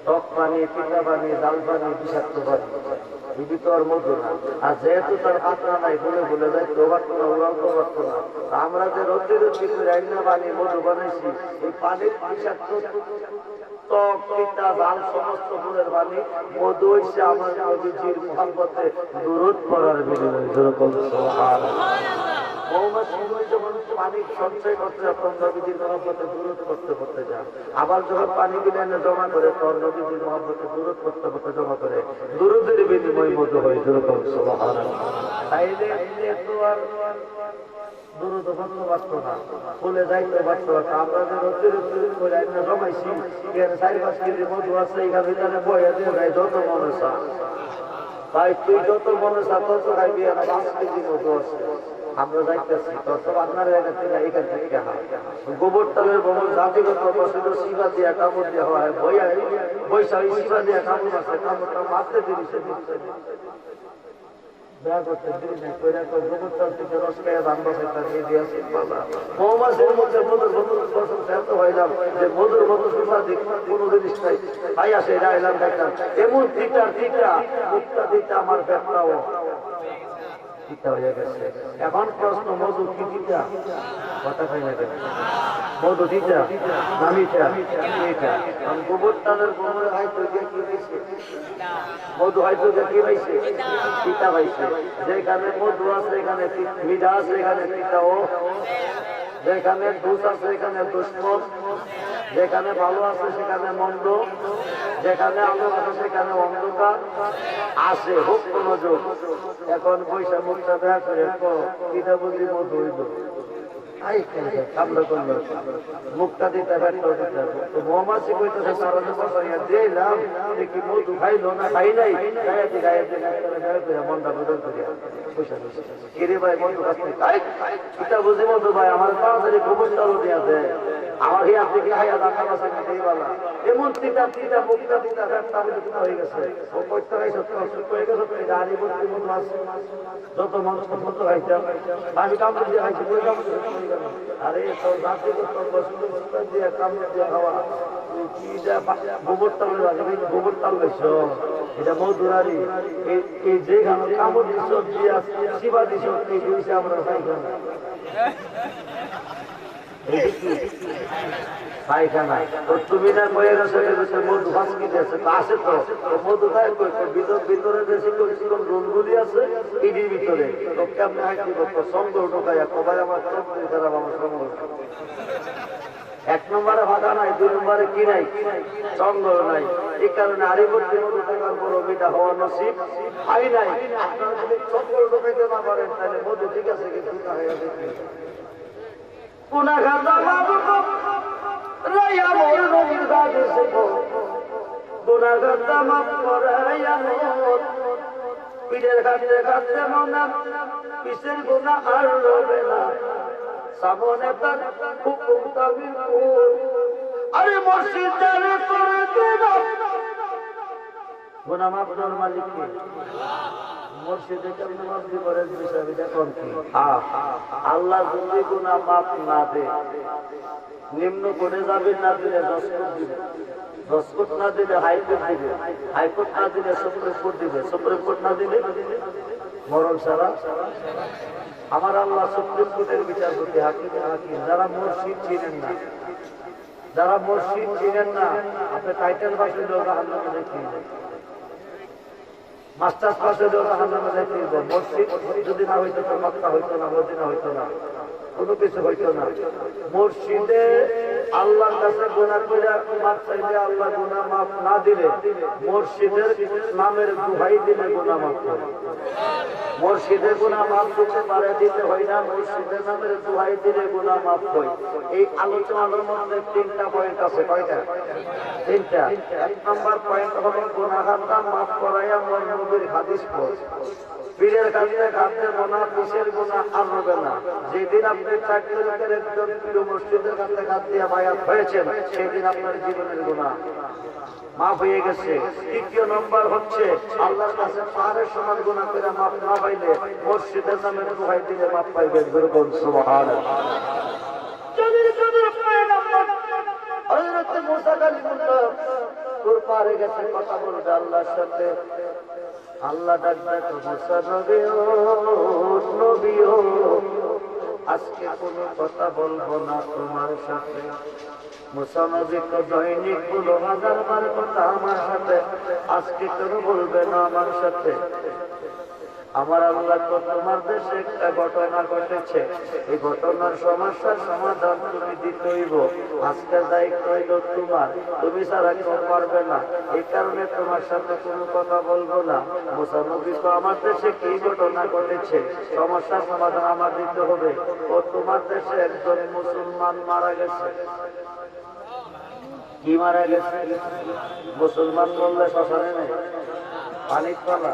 টক পানি পিঠা পানি জাল পানি বিষাক্ত পানি দিবি তো আর মধু না আর যেহেতু তার পাত্রা নাই ভুলে যায় তো পারতো না ওরাও তো পারতো না আমরা যে রোদ্রি করে আইনা পানি মধু বানাইছি এই পানির বিষাক্ত টক পিঠা জাল সমস্ত ফুলের পানি মধু হইছে আমার নবীজির মুহাব্বতে দুরূদ পড়ার বিনিময়ে যেরকম মৌমাছি যখন পানি সঞ্চয় করতে তখন নবীজির মহব্বতে দূরত করতে যান আবার যখন পানি গিলে এনে জমা করে তখন নবীজির মহব্বতে দূরত করতে জমা করে দুরুদের বিনিময় মতো হয় যেরকম সুবহানাল্লাহ তাইলে তো আর দুরুদ করতে পারতো না ফুলে যাইতে পারতো না আমরা যে রোদ্রে করে এনে জমাইছি এখানে 4-5 কেজি মধু আছে এখানে ভিতরে বয়ে দিয়ে যায় যত মনে চা তাই তুই যত মনে চা তত খাইবি আর 5 কেজি মধু আছে আমরা যাইতেছি তত আপনার এখান থেকে গোবর টালের ভ্রমণ জাতিগত প্রসিদ্ধ শিবা দিয়া কাপড় দেওয়া হয় বৈশাখী শিবা দিয়া কাপড় আছে কাপড়টা মারতে দিচ্ছে মৌমাছির মধ্যে মধুর মতো কোন জিনিস নাই তাই আসে এলাম দেখলাম এমন মুখটা আমার ব্যাপারটাও এখন প্রশ্ন মধু কি দিতা কথা খাই না কেন মধু দিতা নামিটা এটা গোবর টানের গোবরে হয়তো কি পাইছে মধু হয়তো কি পাইছে পিতা পাইছে যেখানে মধু আছে এখানে মিঠা আছে এখানে পিতাও যেখানে দোষ আছে এখানে দুশ্মন যেখানে ভালো আছে সেখানে মন্দ যেখানে আলো আছে সেখানে অন্ধকার আসে হোক কোন যোগ এখন পয়সা মুখটা দেখা করে পিতা বুঝি মধু হইল মুখটা দিতে মৌমাছি কইতেছে কারণে বসাইয়া দিলাম দেখি মধু খাইলো না খাই নাই মনটা বদল করিয়া পয়সা কিরে ভাই মধু খাচ্ছি পিতা বুঝি মধু ভাই আমার তাড়াতাড়ি গোবর চালু দিয়ে দেয় আমার হিয়ার থেকে হাইয়া দাঁড়া বাসা খাইতে পারলাম এমন তিতা মুখটা দিতা ফ্যাটটা হয়ে গেছে ও কইতে খাইছে হয়ে গেছে গাড়ি ভর্তি মধু আছে যত মানুষ মতো খাইতাম আমি কামড় দিয়ে খাইছি আরে তোর জাতি দিয়ে কামড় দিয়ে খাওয়া গোবর তাল গোবর তাল গেছ এটা মধুরারি এই যে কামড় দিছ শিবা দিছ এই দিয়েছে আমরা খাইতাম পায়খানা তুমি না বয়ে গেছে মধু ফাঁসকি দিয়েছে তা আছে তো মধু খাই ভিতরে বেশি করেছিলাম রোলগুলি আছে ইডির ভিতরে তো কেমন হাইতে সঙ্গ ঢোকাইয়া কবাই আমার চোখ খারাপ আমার সঙ্গ এক নম্বরে ভাগা নাই, দুই নম্বরে কি নাই, জঙ্গল নাই। এই কারণে আরিবর্তী মধু থাকার বড় মিটা হওয়ার নসিব হয় নাই। আপনারা যদি জঙ্গল ঢোকাইতে না পারেন তাহলে মধু ঠিক আছে, কিন্তু হয়ে দেখি গুনাহগার রাইয়া মোর নবীর দাদে সেবো গুনাহগার মাফ করাইয়া মোর পীরের কাছে কাছে মনা পিসের গুনাহ আর রবে না সামনে তার হুকুম তাবির আরে মসজিদের করে দেব গুনাহ মাফ করার মালিক কে? মসজিদে কেমন মাফ করেন বিষয়টা কোন কি? আল্লাহ যদি গুনাহ মাফ না দেয়, নিম্ন করে যাবে না দিলে 10 কোট দিবে, 10 কোট না দিলে হাইকোর্ট দিবে, হাইকোর্ট না দিলে সুপ্রিম কোর্ট দিবে, সুপ্রিম কোর্ট না দিলে মরণ ছাড়া। আমার আল্লাহ সুপ্রিম কোর্টের বিচারপতি, হাকিম। যারা মসজিদ চিনেন না, যারা মসজিদ চিনেন না, আপনি টাইটেল ভাষা দিয়েও জাহান্নামে দেখিয়ে দেন, মাস্টার্স ভাষা দিয়েও জাহান্নামে দেখিয়ে দেন। মসজিদ যদি না হইতো তো মক্কা হইতো না, মদিনা হইতো না, কোনো কিছু হইতো না। মসজিদে আল্লাহর কাছে গুনাহ করে মাফ চাইলে আল্লাহ গুনাহ মাফ না দিলে মসজিদের নামের দোহাই দিলে গুনাহ মাফ করে। মসজিদের গুনাহ মাফ করতে পারে, দিতে হয় না, মসজিদের নামের দোহাই দিলে গুনাহ মাফ হয়। এই আলোচনার মধ্যে 3টা পয়েন্ট আছে। কয়টা? 3টা। 1 নম্বর পয়েন্ট হলো গুনাহগার মাফ করাইয়া আমার নবীর হাদিস পড়। পীরের কাছে কাঁদতে গোনা, পিসের গোনা আর হবে না। যেদিন আপনি 4 তারিখের একজন পীর মসজিদের কাছে কাঁদ দিয়ে বায়াত হয়েছেন, সেদিন আপনার জীবনের গোনা মাফ হয়ে গেছে। দ্বিতীয় নম্বর হচ্ছে আল্লাহর কাছে পাহাড়ের সমান গোনা করে মাফ না পাইলে মসজিদের নামের দোহাই দিলে মাফ পাইবেন। বলুন সুবহানাল্লাহ। হযরত মুসা কালিমুল্লাহ তোর পারে গেছে, কথা বলবে আল্লাহর সাথে। আল্লাহ ডাকবে মুসা নবী, ও নবী, ও আজকে কোনো কথা বলবো না তোমার সাথে। মুসা নবী তো দৈনিক 10,000 বার কথা আমার সাথে, আজকে কেন বলবে না আমার সাথে? আমার আল্লাহ তো তোমার দেশে একটা ঘটনা ঘটেছে, এই ঘটনার সমস্যার সমাধান তুমি দিতে হইব। আজকের দায়িত্ব হইল তোমার, তুমি ছাড়া কেউ পারবে না। এই কারণে তোমার সাথে কোনো কথা বলবো না। মুসা নবী তো আমার দেশে কি ঘটনা ঘটেছে, সমস্যার সমাধান আমার দিতে হবে। ও তোমার দেশে একজন মুসলমান মারা গেছে। কি মারা গেছে? মুসলমান বললে শ্মশানে নেই, পানির তলা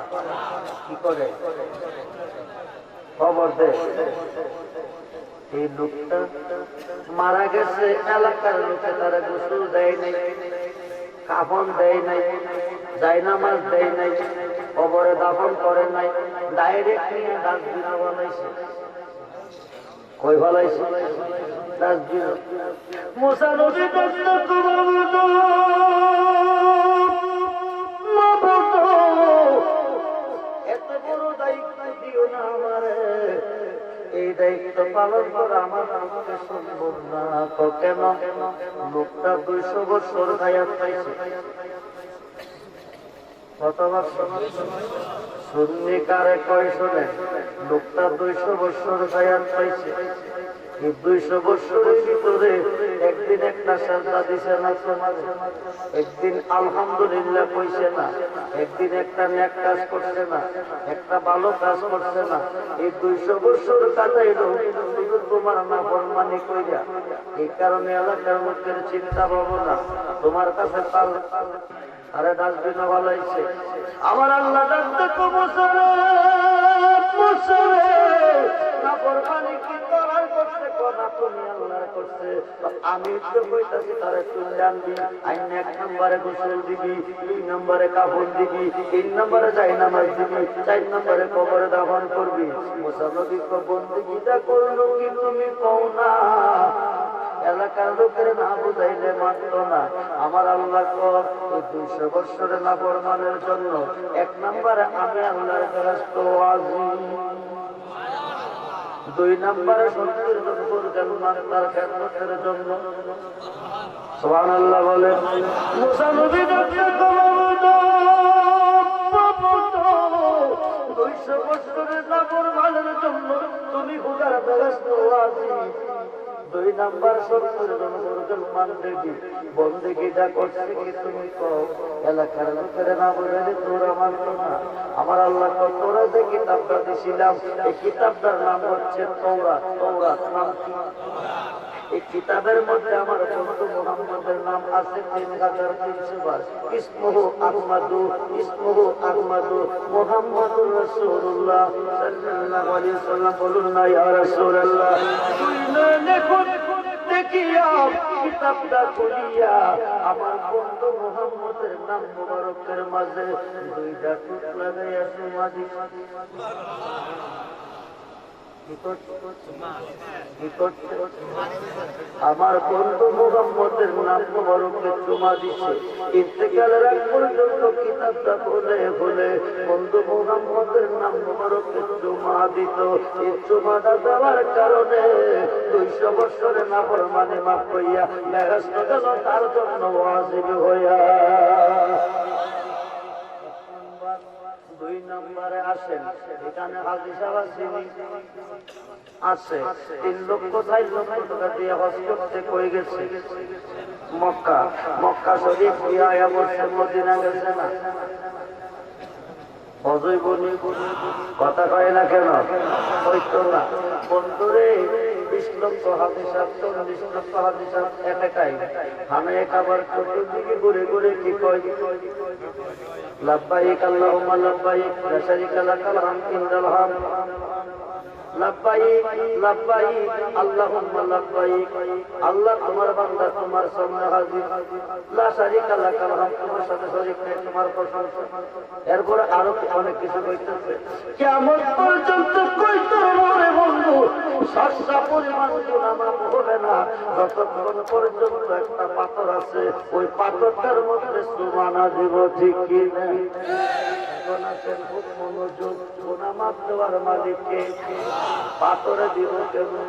কি করে খবর দে। এই লোকটা মারা গেছে, এলাকার লোকে তারা গোসল দেয় নাই, কাফন দেয় নাই, জায়নামাজ দেয় নাই, কবরে দাফন করে নাই, ডাইরেক্ট নিয়ে ডাস্টবিনে বানাইছে। কই বানাইছে? ডাস্টবিন। মুসা নবী এত বড় দায়িত্ব দিও না আমারে, এই দায়িত্ব পালন করা আমার পক্ষে সম্ভব না। তো কেন? লোকটা 200 বছর হায়াত পাইছে। কত বছর? সুন্নি কারে কয় শোনেন, লোকটা 200 বছর হায়াত পাইছে। এই 200 বছরের ভিতরে একদিন একটা সাজদা দিছে না তোমার, একদিন আলহামদুলিল্লাহ কইছে না, একদিন একটা নেক কাজ করছে না, একটা ভালো কাজ করছে না। এই 200 বছর কাটাইলো শুধু তোমার নাফরমানি কইরা। এই কারণে এলাকার লোকের চিন্তা ভাবনা তোমার কাছে পাল আরে ডাস্টবিনে বানাইছে। আমার আল্লাহ ডাকতে তো নাফরমানি কি করার করছে, কথা তুমি আল্লাহর করছে। আমি তো কইতাছি তারে তুই আনবি, আইন 1 নম্বরে গোসল দিবি, 2 নম্বরে কাফন দিবি, 3 নম্বরে জায়নামাজ দিবি, 4 নম্বরে কবরে দাফন করবি। মুসা নবী তো বন্দেগীটা করলো কি তুমি কও না? এলাকার লোকের না বুঝাইলে মানতো না। আমার আল্লাহ কর 200 বছরের নাফরমানের জন্য 1 নম্বরে আমি আল্লাহর ফেরেশতা ওয়াজিব, 2 নম্বরে 70 বছর জান্নাত তার খেদমতের জন্য। সুবহানাল্লাহ বলে। মুসা নবী ডাকতে কলমটা 200 বছরের নাফরমানের জন্য তুমি খোদার ফেরেশতা ওয়াজিব, দুই নাম্বার 70 জন মুসলমান দেখি বন্দেগীটা করছে কি তুমি কও এলাকার লোকেরা না বলে তোরা মানতো না আমার আল্লাহ তোরা যে কিতাবটা দিছিলাম এই কিতাবটার নাম হচ্ছে তওরাত তওরাত নাম কি এই কিতাবের মধ্যে আমার বন্ধু মুহাম্মদের নাম আছে 3300 বার ইসমুহু আহমাদু মুহাম্মাদুর রাসূলুল্লাহ সাল্লাল্লাহু আলাইহি ওয়াসাল্লাম বলুন না ইয়া রাসূলুল্লাহ তুই না দেখো দেখিয়া কিতাবটা খুলিয়া আমার বন্ধু মুহাম্মদের নাম মুবারকের মাঝে দুইটা টুক লাগাইয়া সুমা দিছে আমার বন্ধু মুহাম্মদের নাম মুবারকে চুমা দিছে ইন্তেকালের আগ পর্যন্ত কিতাবটা খুলে খুলে বন্ধু মুহাম্মদের নাম মুবারকে চুমা দিত এই চুমাটা দেওয়ার কারণে 200 বছরের নাফরমানি মাফ হইয়া বেহেশত গেল তার জন্য ওয়াজিব হইয়া। 2 নম্বরে আসেন এখানে হাজী সাহেব আছে 3 লক্ষ 4 লক্ষ টাকা দিয়ে হজ করতে কই গেছে মক্কা শরীফ দিয়া আয়া বসে মদিনা গেছে না হজই বলি কথা কয় না কেন হইতো না বন্ধুরে 20 লক্ষ হাজী সাহেব 40 লক্ষ হাজী সাহেব একাই হামে খাবার চতুর্দিকে ঘুরে ঘুরে কি কয় লব্বাইক আল্লাহুম্মা লব্বাইক লা শারীকা লাকাল হামদু ইনদাল হামদ লব্বাইক লব্বাইক আল্লাহুম্মা লব্বাইক আল্লাহ তোমার বান্দা তোমার সামনে হাজির লা শারীকা লাকাল হামদ তোমার সাথে শরীক নেই তোমার প্রশংসা এরপর আরো অনেক কিছু কইতেছে কিয়ামত পর্যন্ত কইতো রে বন্ধু সস্তা পরিমাণ গুনাহ মাফ হবে না যতক্ষণ পর্যন্ত একটা পাথর আছে ওই পাথরটার মধ্যে সুবহানা দিব ঠিক কি না এখন আছেন খুব মনোযোগ গুনাহ মাফ দেওয়ার মালিককে পাথরে দিব কেমন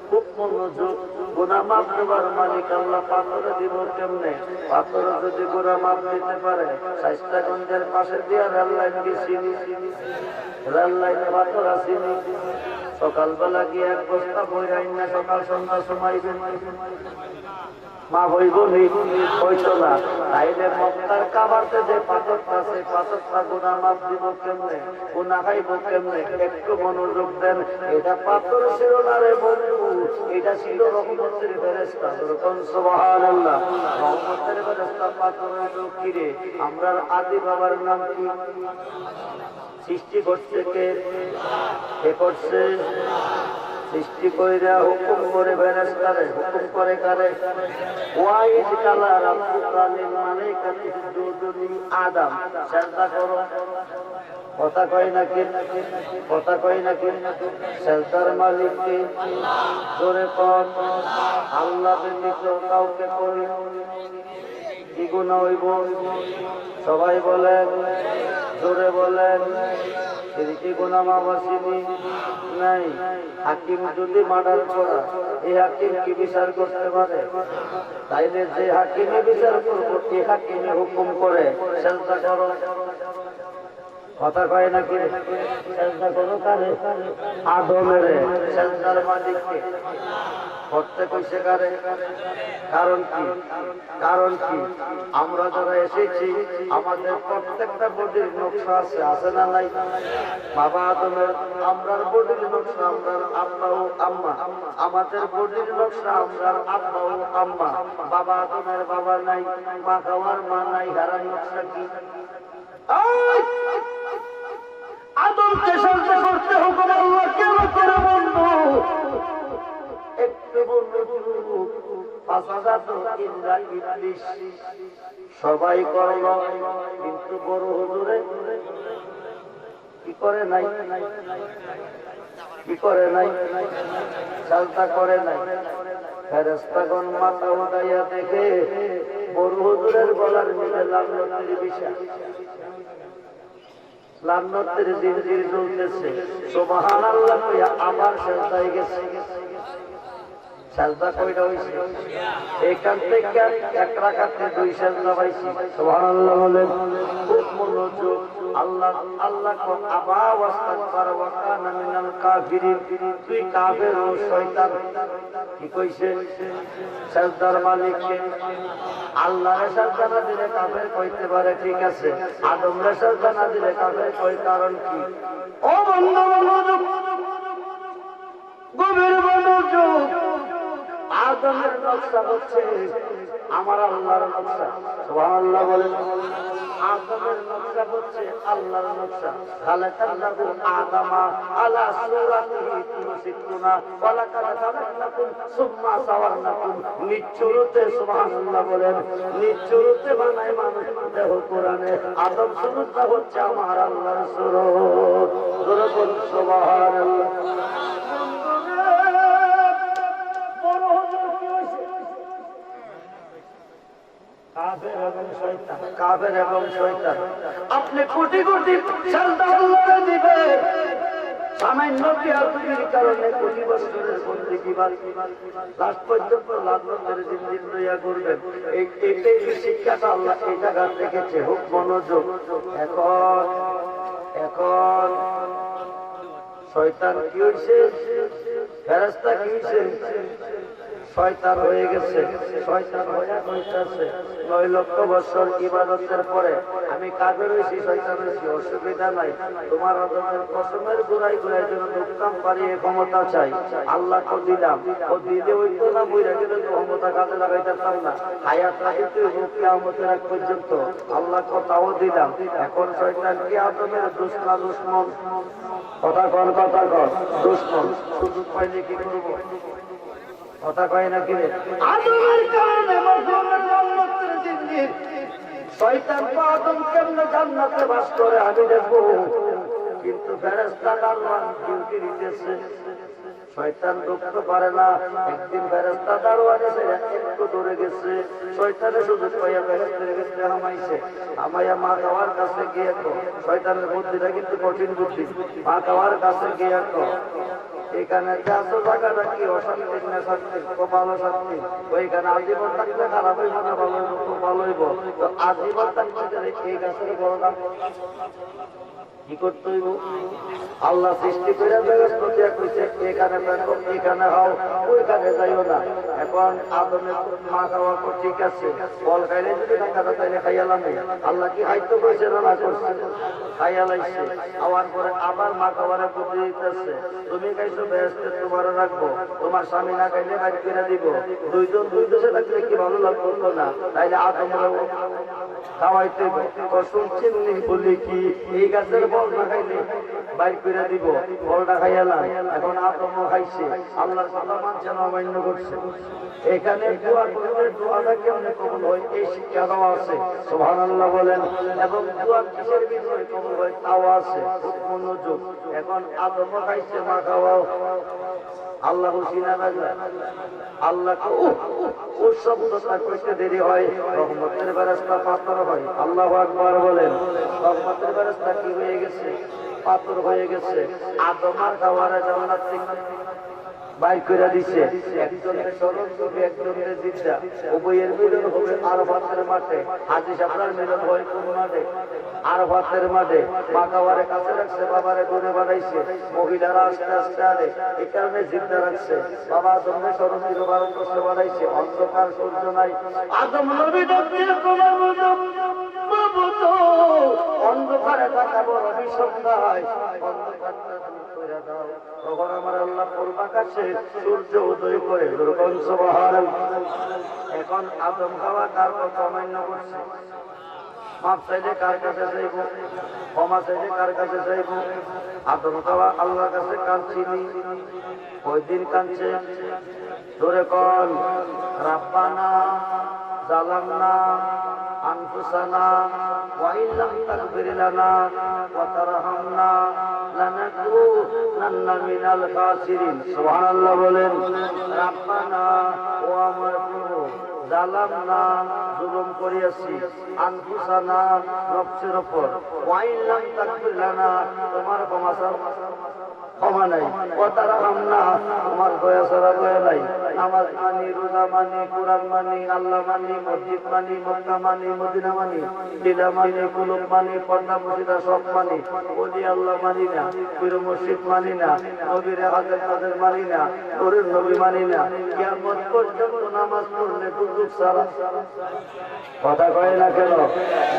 খুব মনোযোগ গুনাহ মাফ দেওয়ার মালিক আল্লাহ পাথরে দিব কেমনে পাথরে যদি গুনাহ মাফ দিতে পারে শাইস্তাগঞ্জের পাশে দিয়া রেল লাইন গেছিনি রেল লাইনে পাথর আসেনি সকালবেলা গিয়ে এক বস্তা বই রাইন না সকাল সন্ধ্যা সময় মা হইব হইতো না তাইলে মক্কার কাবাতে যে পাথরটা আছে পাথরটা গুনাহ মাফ দিব কেমনে গুনাহ খাইব কেমনে একটু মনোযোগ দেন এটা পাথর ছিল না রে বন্ধু এটা ছিল রহমতের ফেরেশতা বলুন সুবহানাল্লাহ রহমতের ফেরেশতা পাথর হলো কি রে আমরার আদি বাবার নাম কি সৃষ্টি করছে কে করছে সৃষ্টি কইরা হুকুম করে ফেরেশতারে হুকুম করে কারে ওয়াইদ কালা রাব্বুকা লিল মালাইকাতি সুজুদুলি আদম সিজদা করো কথা কই নাকি সিজদার মালিক কে জোরে কোন আল্লাহ ব্যতীত কাউকে করি কি গুনাহ হইব সবাই বলেন জোরে বলেন কি গুনাহ মাফ আসেনি নাই হাকিম যদি মার্ডার করা এই হাকিম কি বিচার করতে পারে তাইলে যে হাকিমে বিচার করবো এই হাকিমে হুকুম করে সিজদা করো কথা কয় নাকি সিজদা করো কারে আদমের সিজদার মালিককে করতে কইছে কারে কারণ কি আমরা যারা এসেছি আমাদের প্রত্যেকটা বডির নকশা আছে না নাই বাবা আদমের আমরার বডির নকশা আমরার আব্বা ও আম্মা আমাদের বডির নকশা আমরার আব্বা ও আম্মা বাবা আদমের বাবা নাই মা খাওয়ার মা নাই হারার নকশা কি আদমকে সাজদা করতে হুকুম আল্লাহ কেন করে বন্ধু একটু বন্ধু সবাই করল কিন্তু বড় হুজুরে কি করে নাই সাজদা করে নাই ফেরেশতাগণ মাথা উঠাইয়া দেখে বড় হুজুরের গলার মধ্যে লালনের বিষা লালনের জিনজির জ্বলতেছে সুবহানাল্লাহ কইয়া আবার সিজদায় গেছে সিজদা কয়টা হইছে এখান থেকে এক রাকাতে 2 সিজদা পাইছি সুবহানাল্লাহ বলেন খুব মনোযোগ আল্লাহ আল্লাহ কো আবা ওয়াস্তাগফার ওয়া কানা মিনাল কাফিরিন, তুই কাফের ও শয়তান। কি কইছে? সাজদার মালিককে আল্লাহর সাজদা না দিলে কাফের কইতে পারে, ঠিক আছে। আদমের সাজদা না দিলে কাফের কই, কারণ কি? ও বন্ধু মনোযোগ, গভীর মনোযোগ। আদমের নকশা হচ্ছে আমার আল্লাহর নকশা। সুবহানাল্লাহ বলেন। আদমের নকশা হচ্ছে আল্লাহর নকশা। খালাকাল্লাহু আদামা আলা সূরাতিহি তুমসিকুনা ওয়া লাকাদ খালাকনাকুম সুম্মা সাওয়ারনাকুম। নিচুরুতে সুবহানাল্লাহ বলেন, নিচুরুতে বানায় মানুষ দেহ কোরআনে। আদম সুরতটা হচ্ছে আমার আল্লাহর সুরত। জোরে বল সুবহানাল্লাহ। কাফের এবং শয়তান। আপনি কোটি কোটি সাজদা আল্লাহকে দিবে, সামান্য বেয়াদবির কারণে কোটি বছরের বন্দেগী লাস্ট পর্যন্ত লাঞ্ছনার জিন্দেগি লইয়া করবেন। এই শিক্ষাটা আল্লাহ এই জায়গা রেখেছে। হোক মনোযোগ। এখন শয়তান কি হয়েছে? ফেরেশতা কি হয়েছে? শয়তান হয়ে গেছে। শয়তান হয়ে কইতাছে 9 লক্ষ বছর ইবাদতের পরে আমি কাফের হইছি, শয়তান হইছি, অসুবিধা নাই। তোমার আদমের কসমের গোড়ায় গোড়ায় যেন দুঃখাম পারিয়ে ক্ষমতা চাই, আল্লাহ তো দিলাম। ও দিলে ওই তো না, বইরা গেলে তো ক্ষমতা কাজে লাগাইতাম না। হায়াত রাখিতে হোক কিয়ামতের আগ পর্যন্ত, আল্লাহ কথাও দিলাম। এখন শয়তান কি আদমের দুশ্মন? দুশ্মন কথা কন, কথা কন। দুশ্মন সুযোগ পাইলে কি করবো? কথা কয় না কিরে? আদমের কারণে মাসুমের জান্নাতের জিন্দেগি। শয়তান তো আদম কেমনে জান্নাতে বাস করে আমি দেখবো, কিন্তু ফেরেশতা আল্লাহ ডিউটি দিতেছে। শয়তান ঢুকতে পারে না। একদিন ফেরেশতা দারোয়ানে একটু দূরে গেছে, শয়তানের সুযোগ পাইয়া ফেরেশতার কাছে হামাইছে। হামাইয়া মা কাওয়ার কাছে গিয়ে তো, শয়তানের বুদ্ধিটা কিন্তু কঠিন বুদ্ধি। মা কাওয়ার কাছে গিয়ে তো, এখানে এত জায়গাটা কি অশান্তি না শান্তি? ভালো শান্তি। ওইখানে আজীবন থাকলে খারাপ হইব না ভালো হইব? খুব ভালো হইব। তো আজীবন থাকলে এই গাছের বড় দাম কি করতে হইব? আল্লাহ সৃষ্টি করে ব্যবস্থা কইছে এখানে থাকো, এখানে হও, ওইখানে যাইও না। এখন আদমের মা খাওয়া ঠিক আছে, ফল খাইলে যদি টাকাটা চাইলে খাইয়ালাম। আল্লাহ কি হাইতো কইছে না করছে? খাইয়ালাইছে। খাওয়ার পরে আবার মা খাওয়ারে বুদ্ধি দিতেছে, তুমি খাইছো বেহেশতে তোমার রাখবো, তোমার স্বামী না খাইলে বাইর করে দিব। দুইজন দুই দেশে থাকলে কি ভালো লাগতো না? তাইলে আদমরা খাওয়াইতে শুনছেন বলি কি এই গাছের ফল না খাইলে বাইর করে দিব, ফলটা খাইয়ালাম। এখন আদমও খাইছে, আল্লাহর কথা মানছে না, অমান্য করছে। এখানে দোয়া করলে দোয়াটা কেমনে কবুল হয় এই শিক্ষা দেওয়া আছে। সুবহানাল্লাহ বলেন। এবং দোয়া কিসের ভিতরে কবুল হয় তাও আছে। খুব মনোযোগ। এখন আদমও খাইছে, মা খাওয়াও। আল্লাহ হুসিনা রাজা আল্লাহ ও শব্দটা কইতে দেরি হয়, রহমতের ফেরেশতা পাথর হয়। আল্লাহু আকবার বলেন। রহমতের ফেরেশতা কি হয়ে গেছে? পাথর হয়ে গেছে। আদম আর হাওয়ারে জান্নাত থেকে বাইর করে দিছে। একজনের স্মরণ করবে, একজনের জিদ্দা। উভয়ের মিলন হবে আরাফাতের মাঠে। হাজী সাহেবরার মিলন হয় কোন মাঠে? আরাফাতের মাঠে। মা কাওয়ারে কাছে রাখছে, বাবারে দূরে বাড়াইছে। মহিলারা আস্তে আস্তে আনে, এই কারণে জিদ্দা রাখছে। বাবা আদমের স্মরণ দিল, বারণ করতে বাড়াইছে। অন্ধকার সূর্য নাই। আদম নবী ডাকতে তোমার মতো অন্ধকারে থাকা বড় বিষন্দায়, অন্ধকারটা দূর করে দাও। তখন আমার আল্লাহ পূর্বাকাশে সূর্য উদয় করে। সুবহানাল্লাহ। এখন আদম খাওয়া তার কথা অমান্য করছে। মাপ চাইলে কার কাছে যাইব? ক্ষমা চাইলে কার কাছে যাইব? আদম খাওয়া আল্লাহর কাছে কাঁদছিনি। ওই দিন কাঁদছে। ধরে কন রাব্বানা জালামনা আনফুসানা ওয়া ইল্লাম তাগফির লানা ওয়া তারহামনা লানাকুনান্না মিনাল খাসিরিন। সুবহানাল্লাহ বলেন। রাব্বানা, ও আমার প্রভু, জালামনা, জুলুম করিয়াছি, আনফুসানা, নফসের উপর, ওয়া ইল্লাম তাগফির লানা, তোমার ক্ষমা চাও। ক্ষমা নাই। তারা হামনা আমার দয়া ছাড়া দয়া নাই। নামাজ মানি, রোজা মানি, কোরআন মানি, আল্লাহ মানি, মসজিদ মানি, মক্কা মানি, মদিনা মানি, লীলা মানি, কুলুব মানি, পর্দা মসজিদা সব মানি। ওলি আল্লাহ মানি না, পীর মসজিদ মানি না, নবীর হাজার হাজার মানি না, নূরের নবী মানি না। কিয়ামত পর্যন্ত নামাজ পড়লে দুর্যোগ ছাড়া কথা কয় না কেন?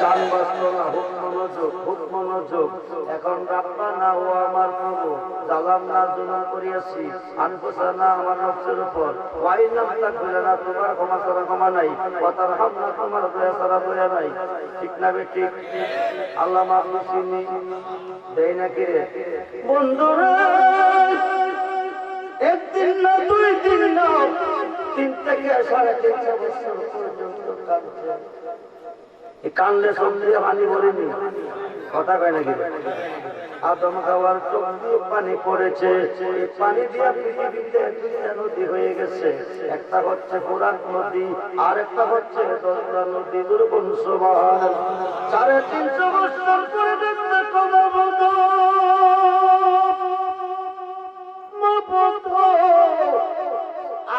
গান বাজলো না, হুক মনোযোগ, হুক মনোযোগ। এখন রাব্বানা ও আমার প্রভু জালাম না জুলুম করিয়াছি আনফুসানা আমার নফসের উপর ওয়াই নাম তাকবিরা না তোমার ক্ষমা ছাড়া ক্ষমা নাই, ওয়াতার হামনা তোমার দয়া ছাড়া দয়া নাই। ঠিক না বে ঠিক? আল্লাহ মাফ চিনি দেয় না কি রে বন্ধুরা? একদিন না, দুই দিন না, 3 থেকে 3.5 বছর পর্যন্ত কাঁদছে। এই কানলে চোখ দিয়ে পানি ভরেনি, কথা কয় নাকি? আদম খাওয়ার চোখ দিয়ে পানি পড়েছে। পানি দিয়ে পৃথিবীতে 2টা নদী হয়ে গেছে। একটা হচ্ছে ফোরাত নদী, আর একটা হচ্ছে দজলা নদী। দুর্গম সুবহান। 350 বছর পরে দেখতে কমাবো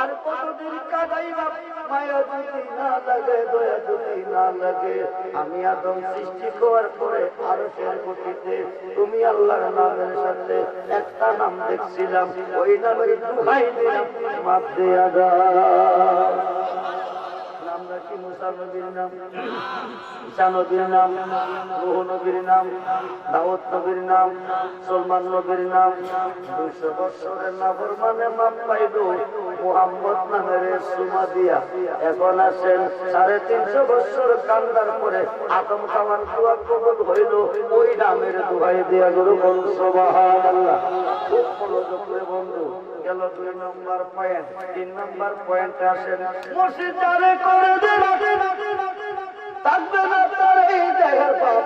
আর কতদিন কাদাইবা মায়া যদি না লাগে, দয়া যদি না লাগে। আমি আদম সৃষ্টি করার পরে আরশের গতিতে তুমি আল্লাহর নামের সাথে একটা নাম দেখছিলাম, ওই নামের দোহাই দিলাম মাফ দিয়া দাও। নামটা কি? মুসা নবীর নাম, ঈসা নবীর নাম, নূহ নবীর নাম, দাউদ নবীর নাম, সুলাইমান নবীর নাম। 200 বছরের নাফরমানে মাপ পাইল মুহাম্মদ নামের সুমা দিয়া। এখন আসেন 350 বছর কান্দার পরে আদম খাওয়ার দোয়া কবুল হইল ওই নামের দোহাই দিয়া। গুরু বল সুবহানাল্লাহ। খুব মনোযোগ করে বন্ধু। গেল 2 নম্বর পয়েন্ট। 3 নম্বর পয়েন্টে আসেন মসজিদ চারে করে দেবা থাকবে না তার এই জায়গার পাপ।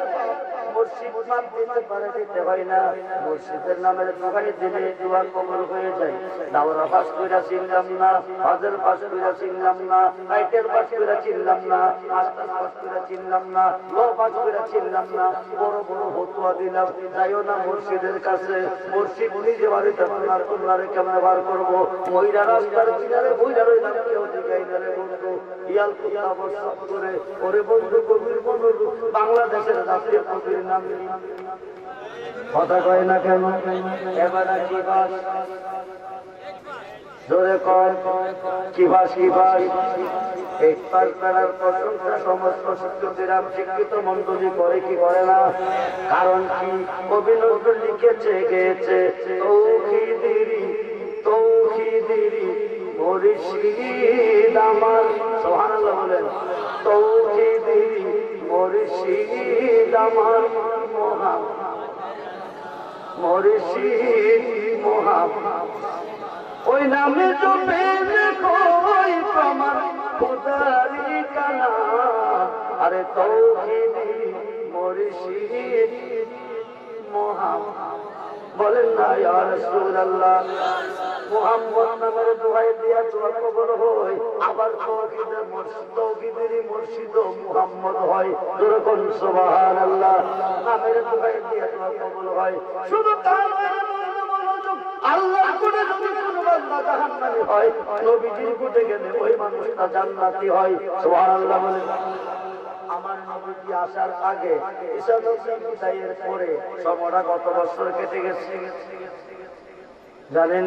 মসজিদ মাপ দিতে পারে, দিতে হয় না। মসজিদের নামের দোহাই দিলে দোয়া কবুল হয়ে যায়। দাওরা পাস কইরা চিনলাম না, হাজার পাস কইরা চিনলাম না, রাইটের পাস কইরা চিনলাম না, মাস্টার পাস কইরা চিনলাম না, ল পাস কইরা চিনলাম না। বড় বড় ফতোয়া দিলাম, যাইও না মসজিদের কাছে। মসজিদ নিজে বাড়িতে তোমরা কেমন বার করবো? মহিলা রাস্তার কিনারে বইরা রইলাম, কেউ জিগাই না রে বন্ধু। ইয়াল কুত্তা বর্ষা করে ওরে বন্ধু কবির বন্ধু বাংলাদেশের জাতীয় কবির নাম কথা কয় না কেন? এবার কি বাস জোরে কয়, কি বাস কি বাস? এই পাঁচবেলার প্রশংসা সমস্ত শিক্ষকরা শিক্ষিত মন্ডলী করে কি করে না? কারণ কি? কবি নজরুল লিখেছে, গেয়েছে তৌহিদেরি তৌহিদেরি মুর্শিদ আমার। সুবহানাল্লাহ বলেন। তৌহিদেরি মুর্শিদ আমার মুর্শিদ মুহাম্মদ। ওই নামে তো পেলে কই প্রমাণ খোদারি কানা। আরে তৌহিদি মুর্শিদ মুহাম্মদ বলেন না ইয়া রাসূলুল্লাহ। মুহাম্মদ নামের দোহাই দিয়া দোয়া কবুল হয়। আবার তৌহিদেরই মুর্শিদ মুহাম্মদ হয়। যেরকম সুবহানাল্লাহ। নামের দোহাই দিয়া দোয়া কবুল হয়। শুধু তার আল্লাহর কোনে যদি কোনো বান্দা জাহান্নামী হয়, নবীজির কোটে গেলে ওই মানুষটা জান্নাতি হয়। সুবহানাল্লাহ বলেন। আমার নবীজি আসার আগে ঈসা নবী বিদায়ের পরে সময়টা কত বছর কেটে গেছে জানেন?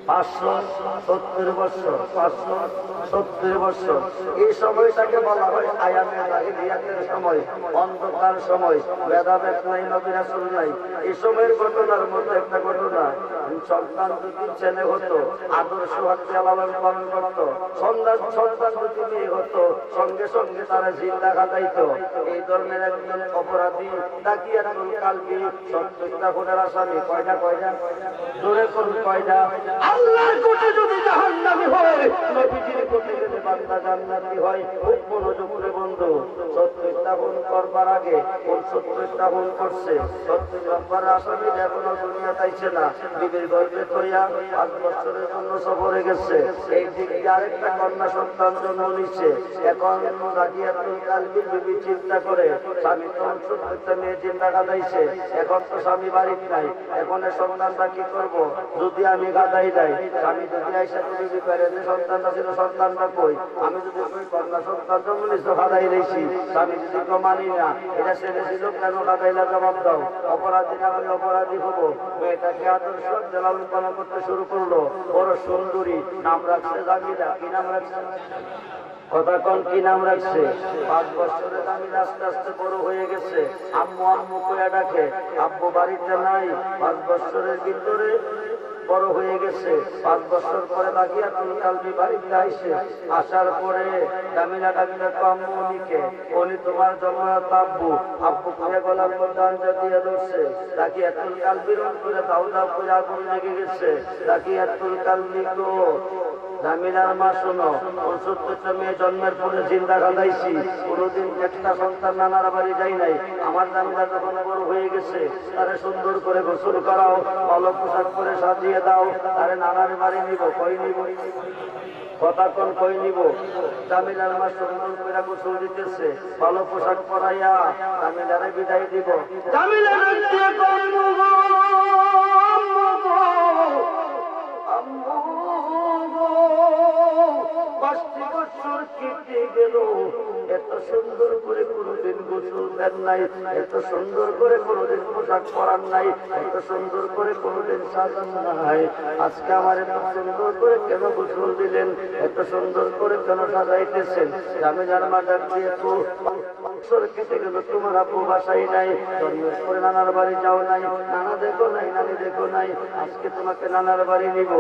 570 বছর। 570 বছর। এই সময়টাকে বলা হয় আয়ামে জাহিলিয়াতের সময়, অন্ধকার সময়, ভেদাভেদ নাই, নবী রাসূল নাই। এই সময়ের ঘটনার মধ্যে একটা ঘটনা, সন্তান যদি ছেলে হতো আদর্শ হত্যা লালন পালন করতো, সন্তান যদি মেয়ে হতো সঙ্গে সঙ্গে তারা জিন্দা খাটাইতো। এই ধরনের একজন অপরাধী তাকিয়াতুল কালবি 70টা খুনের আসামি। কয়টা? জোরে করুন কয়টা? আল্লাহর কোটে যদি জাহান্নামী হয়, নবীজির কোটে গেলে বান্দা জান্নাতি হয়। খুব মনোযোগ করে বন্ধু, ৩০ স্থাপন করবার আগে কোন ৩০ স্থাপন করছে, ৩০ নম্বর আসামি এখনো দুনিয়া চাইছে না, বিবির গর্ভে থইয়া ৫ বছরের জন্য সফরে গেছে। এই দিক দিয়ে আরেকটা কন্যা সন্তান জন্ম নিচ্ছে। এখন রাজিয়াতুল কালবি বিবি চিন্তা করে, স্বামী তো ৭০টা মেয়ে চিন্তা কাটাইছে, এখন তো স্বামী বাড়িতে নাই, এখন সন্তানটা কি করব? যদি আমি গাদাই দেয়, স্বামী যদি আইসা বিবি করে যে সন্তানটা ছিল, সন্তানটা কই? আমি যদি কই কন্যা সন্তান জন্ম নিচ্ছে গাদাই দিয়েছি, স্বামী যদি তো মানি না, এটা ছেলে ছিল কেন গাদাইলা, জবাব দাও। অপরাধী না হলে অপরাধী হবো। মেয়েটাকে আদর্শ লালন পালন করতে শুরু করলো। বড় সুন্দরী, নাম রাখছে জামিলা। কি নাম রাখছে? কথা কোন কি নাম রাখছে? ৫ বছরে জামিলা আস্তে আস্তে বড় হয়ে গেছে। আম্মু আম্মু কইয়া ডাকে, আব্বু বাড়িতে নাই। ৫ বছরের ভিতরে বড় হয়ে গেছে। ৫ বছর পরে রাজিয়াতুল কালবি বাড়িতে আইসে। আসার পরে জামিলা ডাকলে আম্মু উনিকে, উনি তোমার জন্মদাতা আব্বু। আব্বু কইয়া গলার মধ্যে আঞ্জা দিয়ে ধরছে। রাজিয়াতুল কালবির অন্তরে দাউ দাউ করে আগুন লেগে গেছে। রাজিয়াতুল কালবি গো, জামিলার মা শোনো, ৬৯টা মেয়ে জন্মের পরে জিন্দা কাঁদাইছি, কোনোদিন একটা সন্তান নানার বাড়ি যাই নাই। আমার জামিলা যখন বড় হয়ে গেছে, তারে সুন্দর করে গোসল করাও, ভালো পোশাক করে সাজিয়ে দাও, তারে নানার বাড়ি নিব। কই নিব? কথা কোন কই নিব? জামিলার মা সুন্দর করে গোসল দিতেছে, ভালো পোশাক পরাইয়া জামিলারে বিদায় দিব। জামিলা এত সুন্দর করে কোনদিন গোসল দেন নাই, এত সুন্দর করে কোনদিন পোশাক পরান নাই, এত সুন্দর করে কোনদিন সাজান নাই। আজকে আমার এত সুন্দর করে কেন গোসল দিলেন, এত সুন্দর করে কেন সাজাইতেছেন? জামিলার মা ডাক দিয়ে, বছর কেটে গেল, তোমার আপু বাসাই নাই, জন্মের পরে নানার বাড়ি যাও নাই, নানা দেখো নাই, নানি দেখো নাই, আজকে তোমাকে নানার বাড়ি নিব।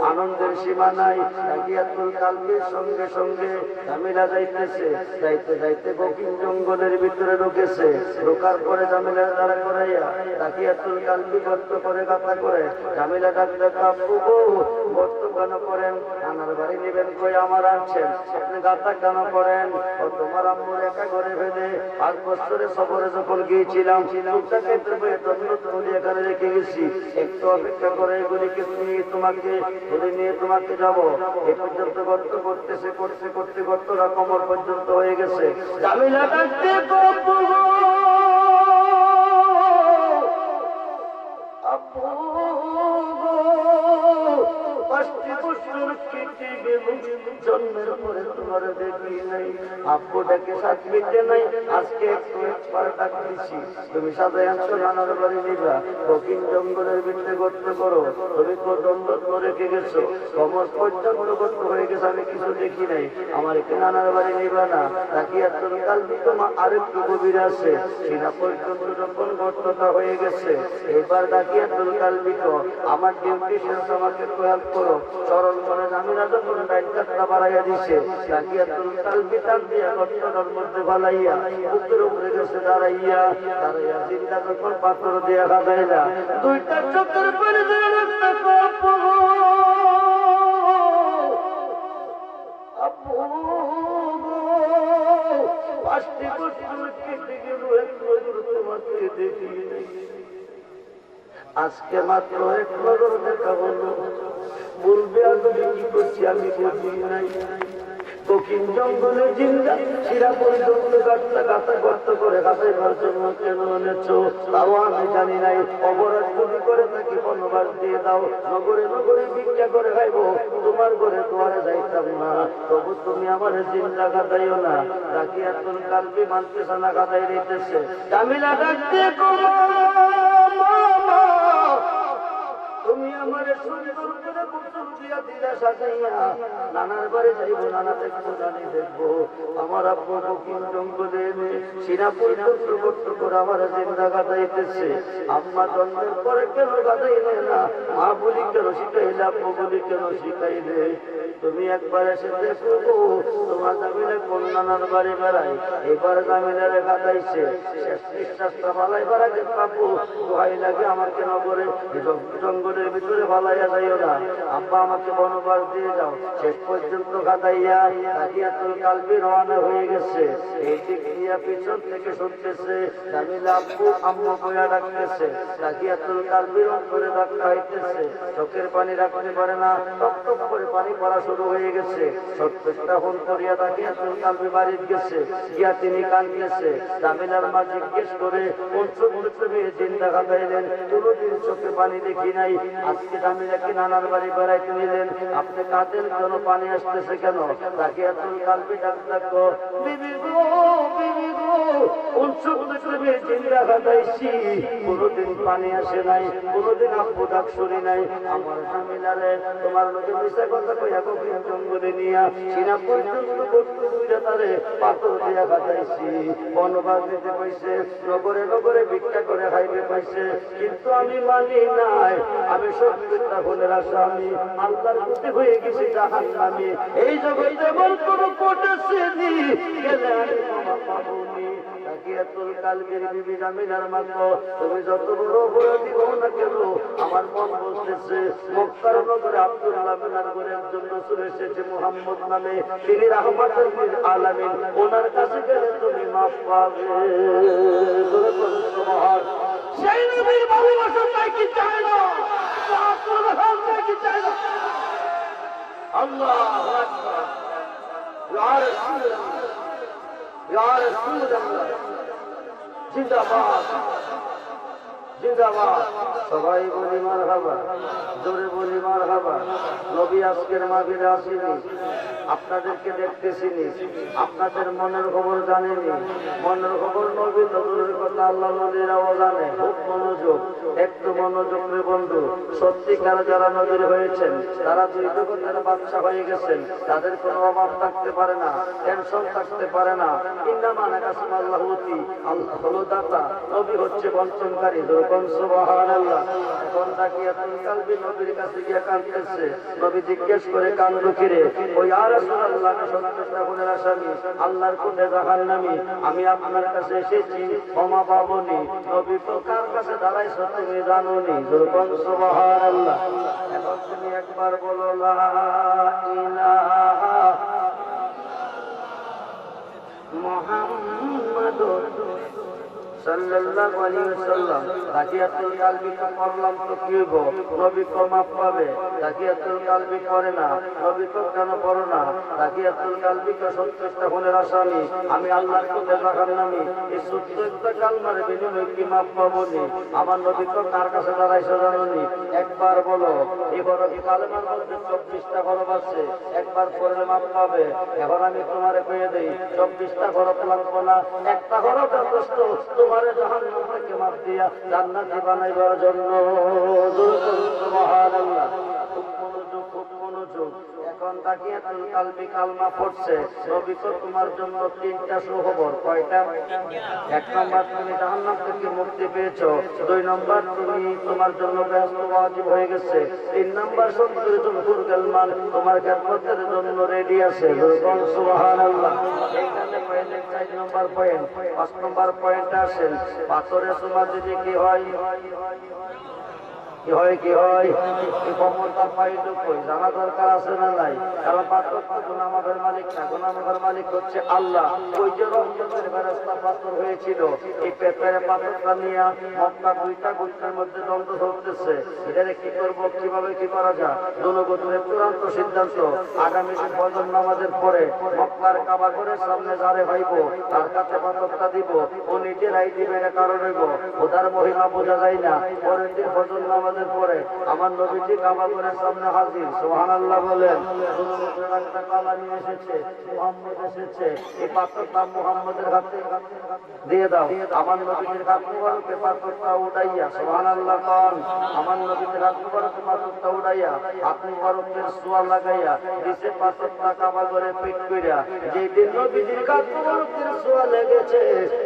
আনন্দের সীমা নাই। রাজিয়াতুল কালবির সঙ্গে সঙ্গে জামিলা যাইতেছে। যাইতে যাইতে গভীর জঙ্গলের ভিতরে ঢুকেছে। ঢোকার পরে জামিলা দাঁড়া করাইয়া রাজিয়াতুল কালবি গর্ত করে গাঁথা করে। জামিলা ডাকতে, আব্বু গো, গর্ত কেন করেন? নানার বাড়ি নিবেন কই, আমার আনছেন, আপনি গাঁথা কেন করেন? ও তোমার আম্মুর একা ঘরে ফেলে ৫ বছরের সফরে যখন গিয়েছিলাম, এখানে রেখে গেছি, একটু অপেক্ষা করে এগুলিকে নিয়ে তোমাকে যাবো। এ পর্যন্ত গর্ত করতেছে, করতে করতে গর্তটা কোমর পর্যন্ত হয়ে গেছে। জামিলা ডাকতে, আব্বু গো, আব্বু গো, ৫টি বছর কেটে গেল, জন্মের পরে তোমার দেখি নাই, আব্বু ডাকে সাথ মিটে নাই, আজকে একটু একবার ডাক দিছি, তুমি সাজাই আনছো নানার বাড়ি নিবা, দক্ষিণ জঙ্গলের ভিতরে গর্ত করো, তুমি তো দণ্ড রেখে গেছো, কমর পর্যন্ত গর্ত হয়ে গেছে, আমি কিছু দেখি নাই, আমার একে নানার বাড়ি নিবা না? রাজিয়াতুল কালবি তোমার আরেকটু গভীর আছে, সিনা পর্যন্ত যখন গর্তটা হয়ে গেছে, এবার রাজিয়াতুল কালবি তো আমার ডিউটি শেষ, আমাকে হেল্প করো। সরল করে জামিলা যখন ডাইটটা বাড়াইয়া দিছে, রাজিয়াতুল কালবি টান দিয়া গর্তটার মধ্যে ভালাইয়া বুকের উপরে গেছে দাঁড়াইয়া দাঁড়াইয়া জিন্দা যখন পাথর দিয়া গাদাইলা, দুইটা চোখের পানি দিয়ে রাখতে, আব্বু গো, ৫টি বছর কেটে গেল, এক নজর তোমাকে দেখি নাই, আজকে মাত্র এক নজর দেখা হলো, বলবে আমি কি করছি, আমি বুঝি নাই। দক্ষিণ জঙ্গলে জিন্দা শিরা পর্যন্ত গাঁথা গর্ত করে গাছাইবার জন্য কেন এনেছো, তাও আমি জানি নাই। অপরাধ যদি করে থাকি বনবাস দিয়ে দাও, নগরে নগরে ভিক্ষা করে খাইব, তোমার ঘরে দুয়ারে যাইতাম না, তবু তুমি আমার জিন্দা গাঁথাইও না। রাজিয়াতুল কালবি মানতেছে না, গাঁথাই দিতেছে। জামিলা ডাকতে, তুমি আমার সুন্দর করে গোসল দিয়া দিলা সাজাইয়া, নানার বাড়ি যাইব, নানা দেখবো, জানি দেখবো, আমার আব্বু দক্ষিণ জঙ্গলে এনে সিনা পর্যন্ত গর্ত করে আমার জিন্দা গাঁথাইতেছে। আম্মা জন্মের পরে কেন গাঁথাইলে না? মা বলি কেন শিখাইলে, আব্বু বলি কেন শিখাইলে? তুমি একবার এসে দেখো তোমার জামিলা কোন নানার বাড়ি বেড়ায়, এবার জামিলারে কাটাইছে শেষ নিঃশ্বাসটা ফালাই বেড়াকে পাবো, ভয় লাগে আমাকে নগরে জঙ্গলের ভিতরে ফালাইয়া যাইও না, আব্বা আমাকে বনবাস দিয়ে যাও। শেষ পর্যন্ত কাটাইয়া তাকিয়াতুল কালবি রওনা হয়ে গেছে। এই দিক দিয়া পিছন থেকে শুনতেছে জামিলা আব্বু আম্মু কইয়া ডাকতেছে, তাকিয়াতুল কালবির অন্তরে ধাক্কা হইতেছে, চোখের পানি রাখতে পারে না, টপ টপ করে পানি পড়া শুরু হয়ে গেছে। সত্যটা ফোন করিয়া তাকিয়াতুল কালবি বাড়ির গেছে, গিয়া তিনি কাঁদতেছে। জামিলার মা জিজ্ঞেস করে কোন চোখে তুমি চিন্তা কাটাইলেন, কোনোদিন চোখে পানি দেখি নাই, আজকে জামিলাকে নানার বাড়ি বেড়াইতে নিলেন, আপনি কাঁদেন কেন, পানি আসতেছে কেন? তাকিয়াতুল কালবি ডাক ডাকো, বিবি গো বিবি গো, কোন চোখে তুমি চিন্তা কাটাইছি, কোনোদিন পানি আসে নাই, কোনোদিন আব্বু ডাক শুনি নাই। আমার জামিলারে তোমার লোকে মিশা কথা কইয়া গভীর জঙ্গলে নিয়া সিনা পর্যন্ত বস্তু বুঝে তারে পাথর দিয়া কাটাইছি, বনবাস দিতে কইছে, নগরে নগরে ভিক্ষা করে খাইতে পাইছে, কিন্তু আমি মানি নাই, আমি সত্যিটা বলে আসামি, আল্লাহর প্রতি হয়ে গেছি জাহান্নামী, এই জগতে বল কোনো কোটেছেনি গেলে আমি ক্ষমা পাবনি। তাকিয়াতুল কালবির বিবি জামিলার মাত্র তুমি যত বড় অপরাধী হও না কেন, আমার মন বলতেছে মক্কার নগরে আব্দুল্লাহ বিনার করে একজন রাসূল এসেছে মুহাম্মদ নামে, তিনি রাহমাতুল লিল আলামিন, ওনার কাছে গেলে তুমি মাফ পাবে। সুবহান সেই নবীর ভালোবাসা চাই কি চাই না, আপনার হাল চাই কি চাই না। আল্লাহু আকবার, ইয়া রাসূলুল্লাহ, ইয়া রাসূলুল্লাহ, জিন্দাবাদ জিন্দাবাদ। সবাই বলি মারহাবা, জোরে বলি মারহাবা। নবী আজকের মাহফিলে আসেনি, আপনাদেরকে দেখতেছিনি, আপনাদের মনের খবর জানেনি, মনের খবর নবী তো দূরের কথা আল্লাহ নবীরাও জানে। খুব মনোযোগ, একটু মনোযোগ রে বন্ধু। সত্যিকার যারা নবীর হয়েছেন তারা দুই জগতের বাদশা হয়ে গেছেন, তাদের কোনো অভাব থাকতে পারে না, টেনশন থাকতে পারে না। ইন্নামা নাকাসুমাল্লাহুতি, আল্লাহ হলো দাতা, নবী হচ্ছে বঞ্চনকারী। সুবহানাল্লাহ। এখন তাকিয়াতুল কালবি নবীর কাছে গিয়ে কাঁদতেছে। নবী জিজ্ঞেস করে কান্দো কি রে? ও ইয়া রাসূলুল্লাহ, আমি সত্যটা বলে আসামি, আল্লাহর কোটে জাহান্নামী, আমি আপনার কাছে এসেছি, ক্ষমা পাবনি। নবী তো কার কাছে দাঁড়াইছো তুমি জানোনি? সুবহানাল্লাহ। এখন তুমি একবার বলো লা ইলাহা মুহাম্মাদুর সাল্লাল্লাহু আলাইহি ওয়াসাল্লাম। তাকিয়াতুল কালবি তো করলাম তো কি হইব? নবী তো মাফ পাবে। তাকিয়াতুল কালবি করে না, নবী তো কেন করো না? তাকিয়াতুল কালবি তো 70টা খুনের আসামি, আমি আল্লাহর কোটে জাহান্নামী, এই 70টা কালমার বিনিময়ে কি মাফ পাবনি? আমার নবী তো কার কাছে দাঁড়াইছো জানোনি? একবার বলো। এই হরফ কালেমার মধ্যে 24টা হরফ আছে, একবার পড়লে মাফ পাবে। এখন আমি তোমারে কইয়ে দেই, 24টা হরফ লাগবে না, একটা হরফ যথেষ্ট তোমারে জাহান্নাম থেকে মাফ দিয়া জান্নাতি বানাইবার জন্য। সুবহানাল্লাহ। খুব মনোযোগ, খুব মনোযোগ। এখন তাকিয়াতুল কালবি কালমা পড়ছে। নবী তো তোমার জন্য 3টা সুখবর। কয়টা? 1 নম্বর তুমি জাহান্নাম থেকে মুক্তি পেয়েছো, 2 নম্বর তুমি তোমার জন্য ব্যস্ত ওয়াজিব হয়ে গেছে, 3 নম্বর 70 জন হুরুল মান তোমার খেদমতের জন্য রেডি আছে। সুবহানাল্লাহ। এইখানে পয়েন্ট 4 নম্বর পয়েন্ট, 5 নম্বর পয়েন্ট আসেন। পাথরে চুমা দিলে কি হয়? কি হয়? কি হয়? এই ক্ষমতা পাইল কই? জানা দরকার আছে না নাই? কারণ পাথর তো গুনামাফের মালিক না, গুনামাফের মালিক হচ্ছে আল্লাহ। ওই যে রহমতের ফেরেশতা পাথর হয়েছিল, এই পেটের পাথরটা নিয়ে মক্কা 2টা গোত্রের মধ্যে দ্বন্দ্ব চলতেছে। এটারে কি করব, কিভাবে কি করা যায়? দুনো গোত্রের চূড়ান্ত সিদ্ধান্ত, আগামী দিন ফজর নামাজের পরে মক্কার কাবা ঘরের সামনে যারে হইব তার কাছে পাথরটা দিব, ও নিজেরাই দিবে, না কারণ হইব। ওটার মহিমা বোঝা যায় না। পরের দিন ফজর নামাজ পরে আমার নবীজি কাবা ঘরের সামনে হাজির। সুবহানাল্লাহ বলেন। একটা কালা নিয়ে এসেছে, মুহাম্মদ এসেছে, এই পাথরটা মুহাম্মদের হাতে দিয়ে দাও। আমার নবীজির হাত মুবারকে পাথরটা উঠাইয়া, সুবহানাল্লাহ কোন, আমার নবীজির হাত মুবারকে পাথরটা উঠাইয়া হাত মুবারকের সোয়া লাগাইয়া দিছে পাথরটা কাবা ঘরে পিট কইরা। যেই দিন নবীজির হাত মুবারকের সোয়া লেগেছে,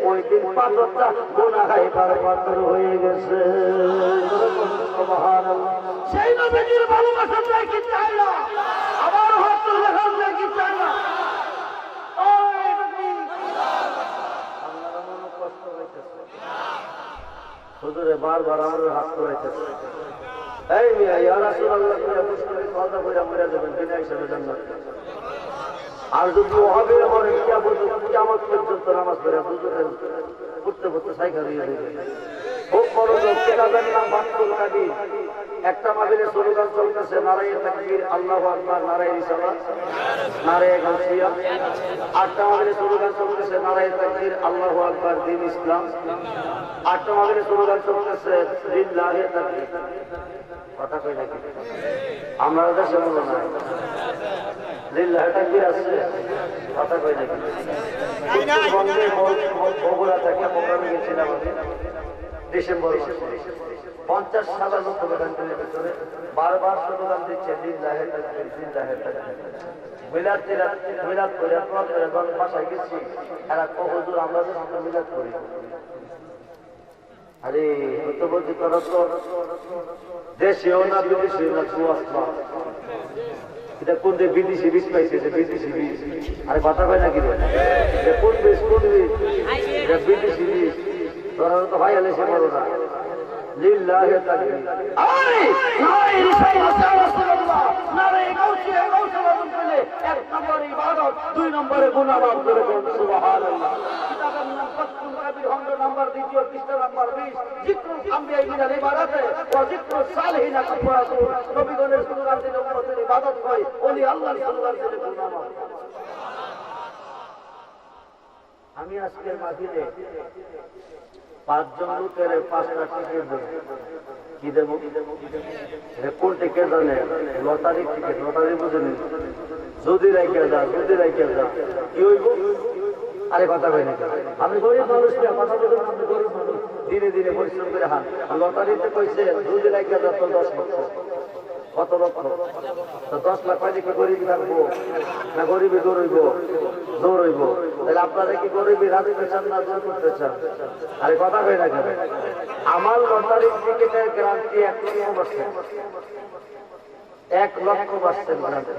ওই দিন পাথরটা গুনাহগার পাথর হয়ে গেছে। সেই নবীর ভালোবাসা চাই কি চাই না? আমার হাত বারবার আমাদের হাত করাইতেছে। এই মিয়া ইয়া রাসূলুল্লাহ করে পুষ্করে কথা বলে মরে যাবেন বিনা হিসাবে জান্নাত। আর যদি ওহাবের মনে কিয়ামত পর্যন্ত নামাজ পড়ে দুজনের পড়তে পড়তে সাইকেল দিয়ে দেবে। খুব বড় লোক কেনাবেন নাম বাক্তুল কাদির। একটা মাহফিলে স্লোগান চলতেছে নারায়ে তাকবীর আল্লাহু আকবার নারায়ে রিসালাত নারায়ে গাউসিয়া। আটটা মাহফিলে স্লোগান চলতেছে নারায়ে তাকবীর আল্লাহু আকবার দ্বীন ইসলাম। আটটা মাহফিলে স্লোগান চলতেছে লিল্লাহি তাকবীর। কথা কই নাকি আমরা দেশে মনে নাই লিল্লাহি তাকবীর আছে কথা কই নাকি বন্ধে বগুড়া থেকে প্রোগ্রামে গেছিলাম আমি ডিসেম্বর মাসে 50 সালের মতো ব্যাংকের ভিতরে বারবার স্লোগান দিচ্ছে লিল্লাহি তাকবীর লিল্লাহি তাকবীর। মিলাদ করে যখন বাসায় গেছি এরা হুজুর আমরা তো মিলাদ করি। আরে তো বলছি তোরা তো দেশেও না বিদেশেও না সুয়াস্তা এটা কোন যে বিদেশি বীজ পাইছে বিদেশি বীজ। আরে কথা কয় নাকি রে কোন বীজ কোন বীজ এটা বিদেশি বীজ। তোরা তো ভাই আলে সে বড় না লিল্লাহি তাকবীর। আরে নারে রিসালাত রাসূলুল্লাহ নারে গাউসিয়া গাউসুল আজম বলে এক নম্বরে ইবাদত দুই নম্বরে গুনাহ মাফ করে দেন সুবহানাল্লাহ। কিতাবের নাম ফাতুল কাবির 100 নম্বর দ্বিতীয় পৃষ্ঠা নাম্বার 20 যিকরুল আমবিয়া মিনাল ইবাদাতে ওয়া যিকরুস সালিহিন কাফারাতু। নবীগণের সুন্নাত দিলে উম্মতের ইবাদত হয় ওলি আল্লাহর সুন্নাত দিলে গুনাহ মাফ। আমি আজকের মাহফিলে 5 জন লোকের 5টা টিকিট দেব। কি দেব? কোন টিকিট জানে? Lottery ticket. লটারি বুঝেন? যদি রাইখা যা কি হইব? আরে কথা কই না আমি গরিব মানুষ না কথা বলতে আমি গরিব মানুষ ধীরে ধীরে পরিশ্রম করে হান। লটারিতে কইছে যদি রাইখা যা তো 10 লক্ষ। কত লক্ষ? তো 10 লাখ পাইলে কি গরিব থাকবো না গরিবে দৌড়ইব? দৌড়ইব। তাহলে আপনারা কি গরিবে রাখতে চান না দৌড় করতে চান? আরে কথা কই না কেন? আমার লটারির টিকিটের গ্যারান্টি 1,00,000%। 1,00,000% গ্যারান্টি।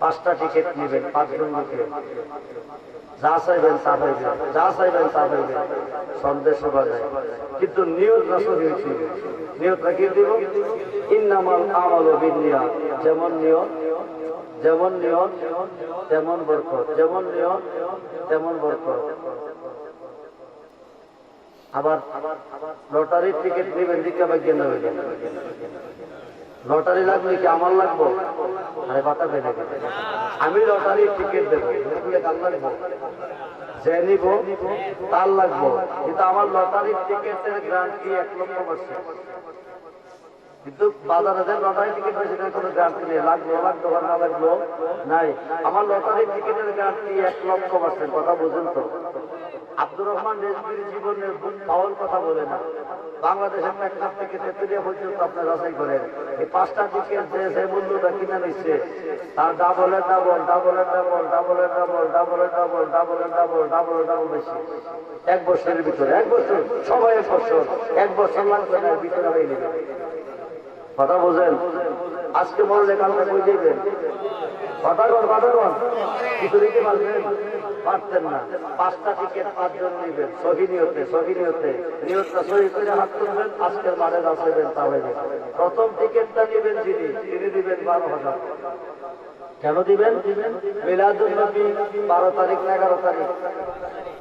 5টা টিকিট নেবেন 5 জন লোকে যা চাইবেন তা পাইবেন যা চাইবেন তা পাইবেন সন্দেশ বাজায়। কিন্তু নিয়ত রাসূল হয়েছে নিয়ত রাখিয়ে দিব ইন্নামাল আমালু বিন্নিয়াত। যেমন নিয়ত তেমন বরকত। যেমন নিয়ত তেমন বরকত। আবার লটারির টিকিট নেবেন দীক্ষা ভাগ্য নেবেন। লটারি লাগবে কি আমার লাগবো? আরে কথা কই না আমি লটারির টিকিট দেবো কার লাগবো? যে নিব তার লাগবো। কিন্তু আমার লটারির টিকিটের গ্যারান্টি 1,00,000%। কিন্তু বাজারে যে লটারি টিকিট সেখানে কোনো গ্যারান্টি নেই। লাগলো না লাগলো নাই। আমার লটারির টিকিটের গ্যারান্টি 1,00,000%। কথা বুঝেন তো? আব্দুর রহমান রেজভির জীবনের পাওয়ার কথা বলে না। বাংলাদেশের টেকনাফ থেকে তেতুলিয়া পর্যন্ত আপনার যাচাই করেন। এই 5টা টিকিট যে মূল্যটা কিনে নিচ্ছে তার ডাবলের ডাবল বেশি। 1 বছরের ভিতরে 1 বছর সবাই 1 বছর লাগবে না ভিতরে হয়ে নেবে। কথা বোঝেন? আজকে বললে কালকে বই দেবেন। কথা কন কিছু দিতে পারবেন? পারতেন না। 5টা টিকিট 5 জন নেবেন সহি নিয়তে নিয়তটা সহি করে হাত তুলবেন। আজকের মাঠে যাচাইবেন তা হয়ে যাবে। প্রথম টিকিটটা নেবেন তিনি দিবেন 12,000। কেন দিবেন? মিলাদুন নবী 12 তারিখ না 11 তারিখ?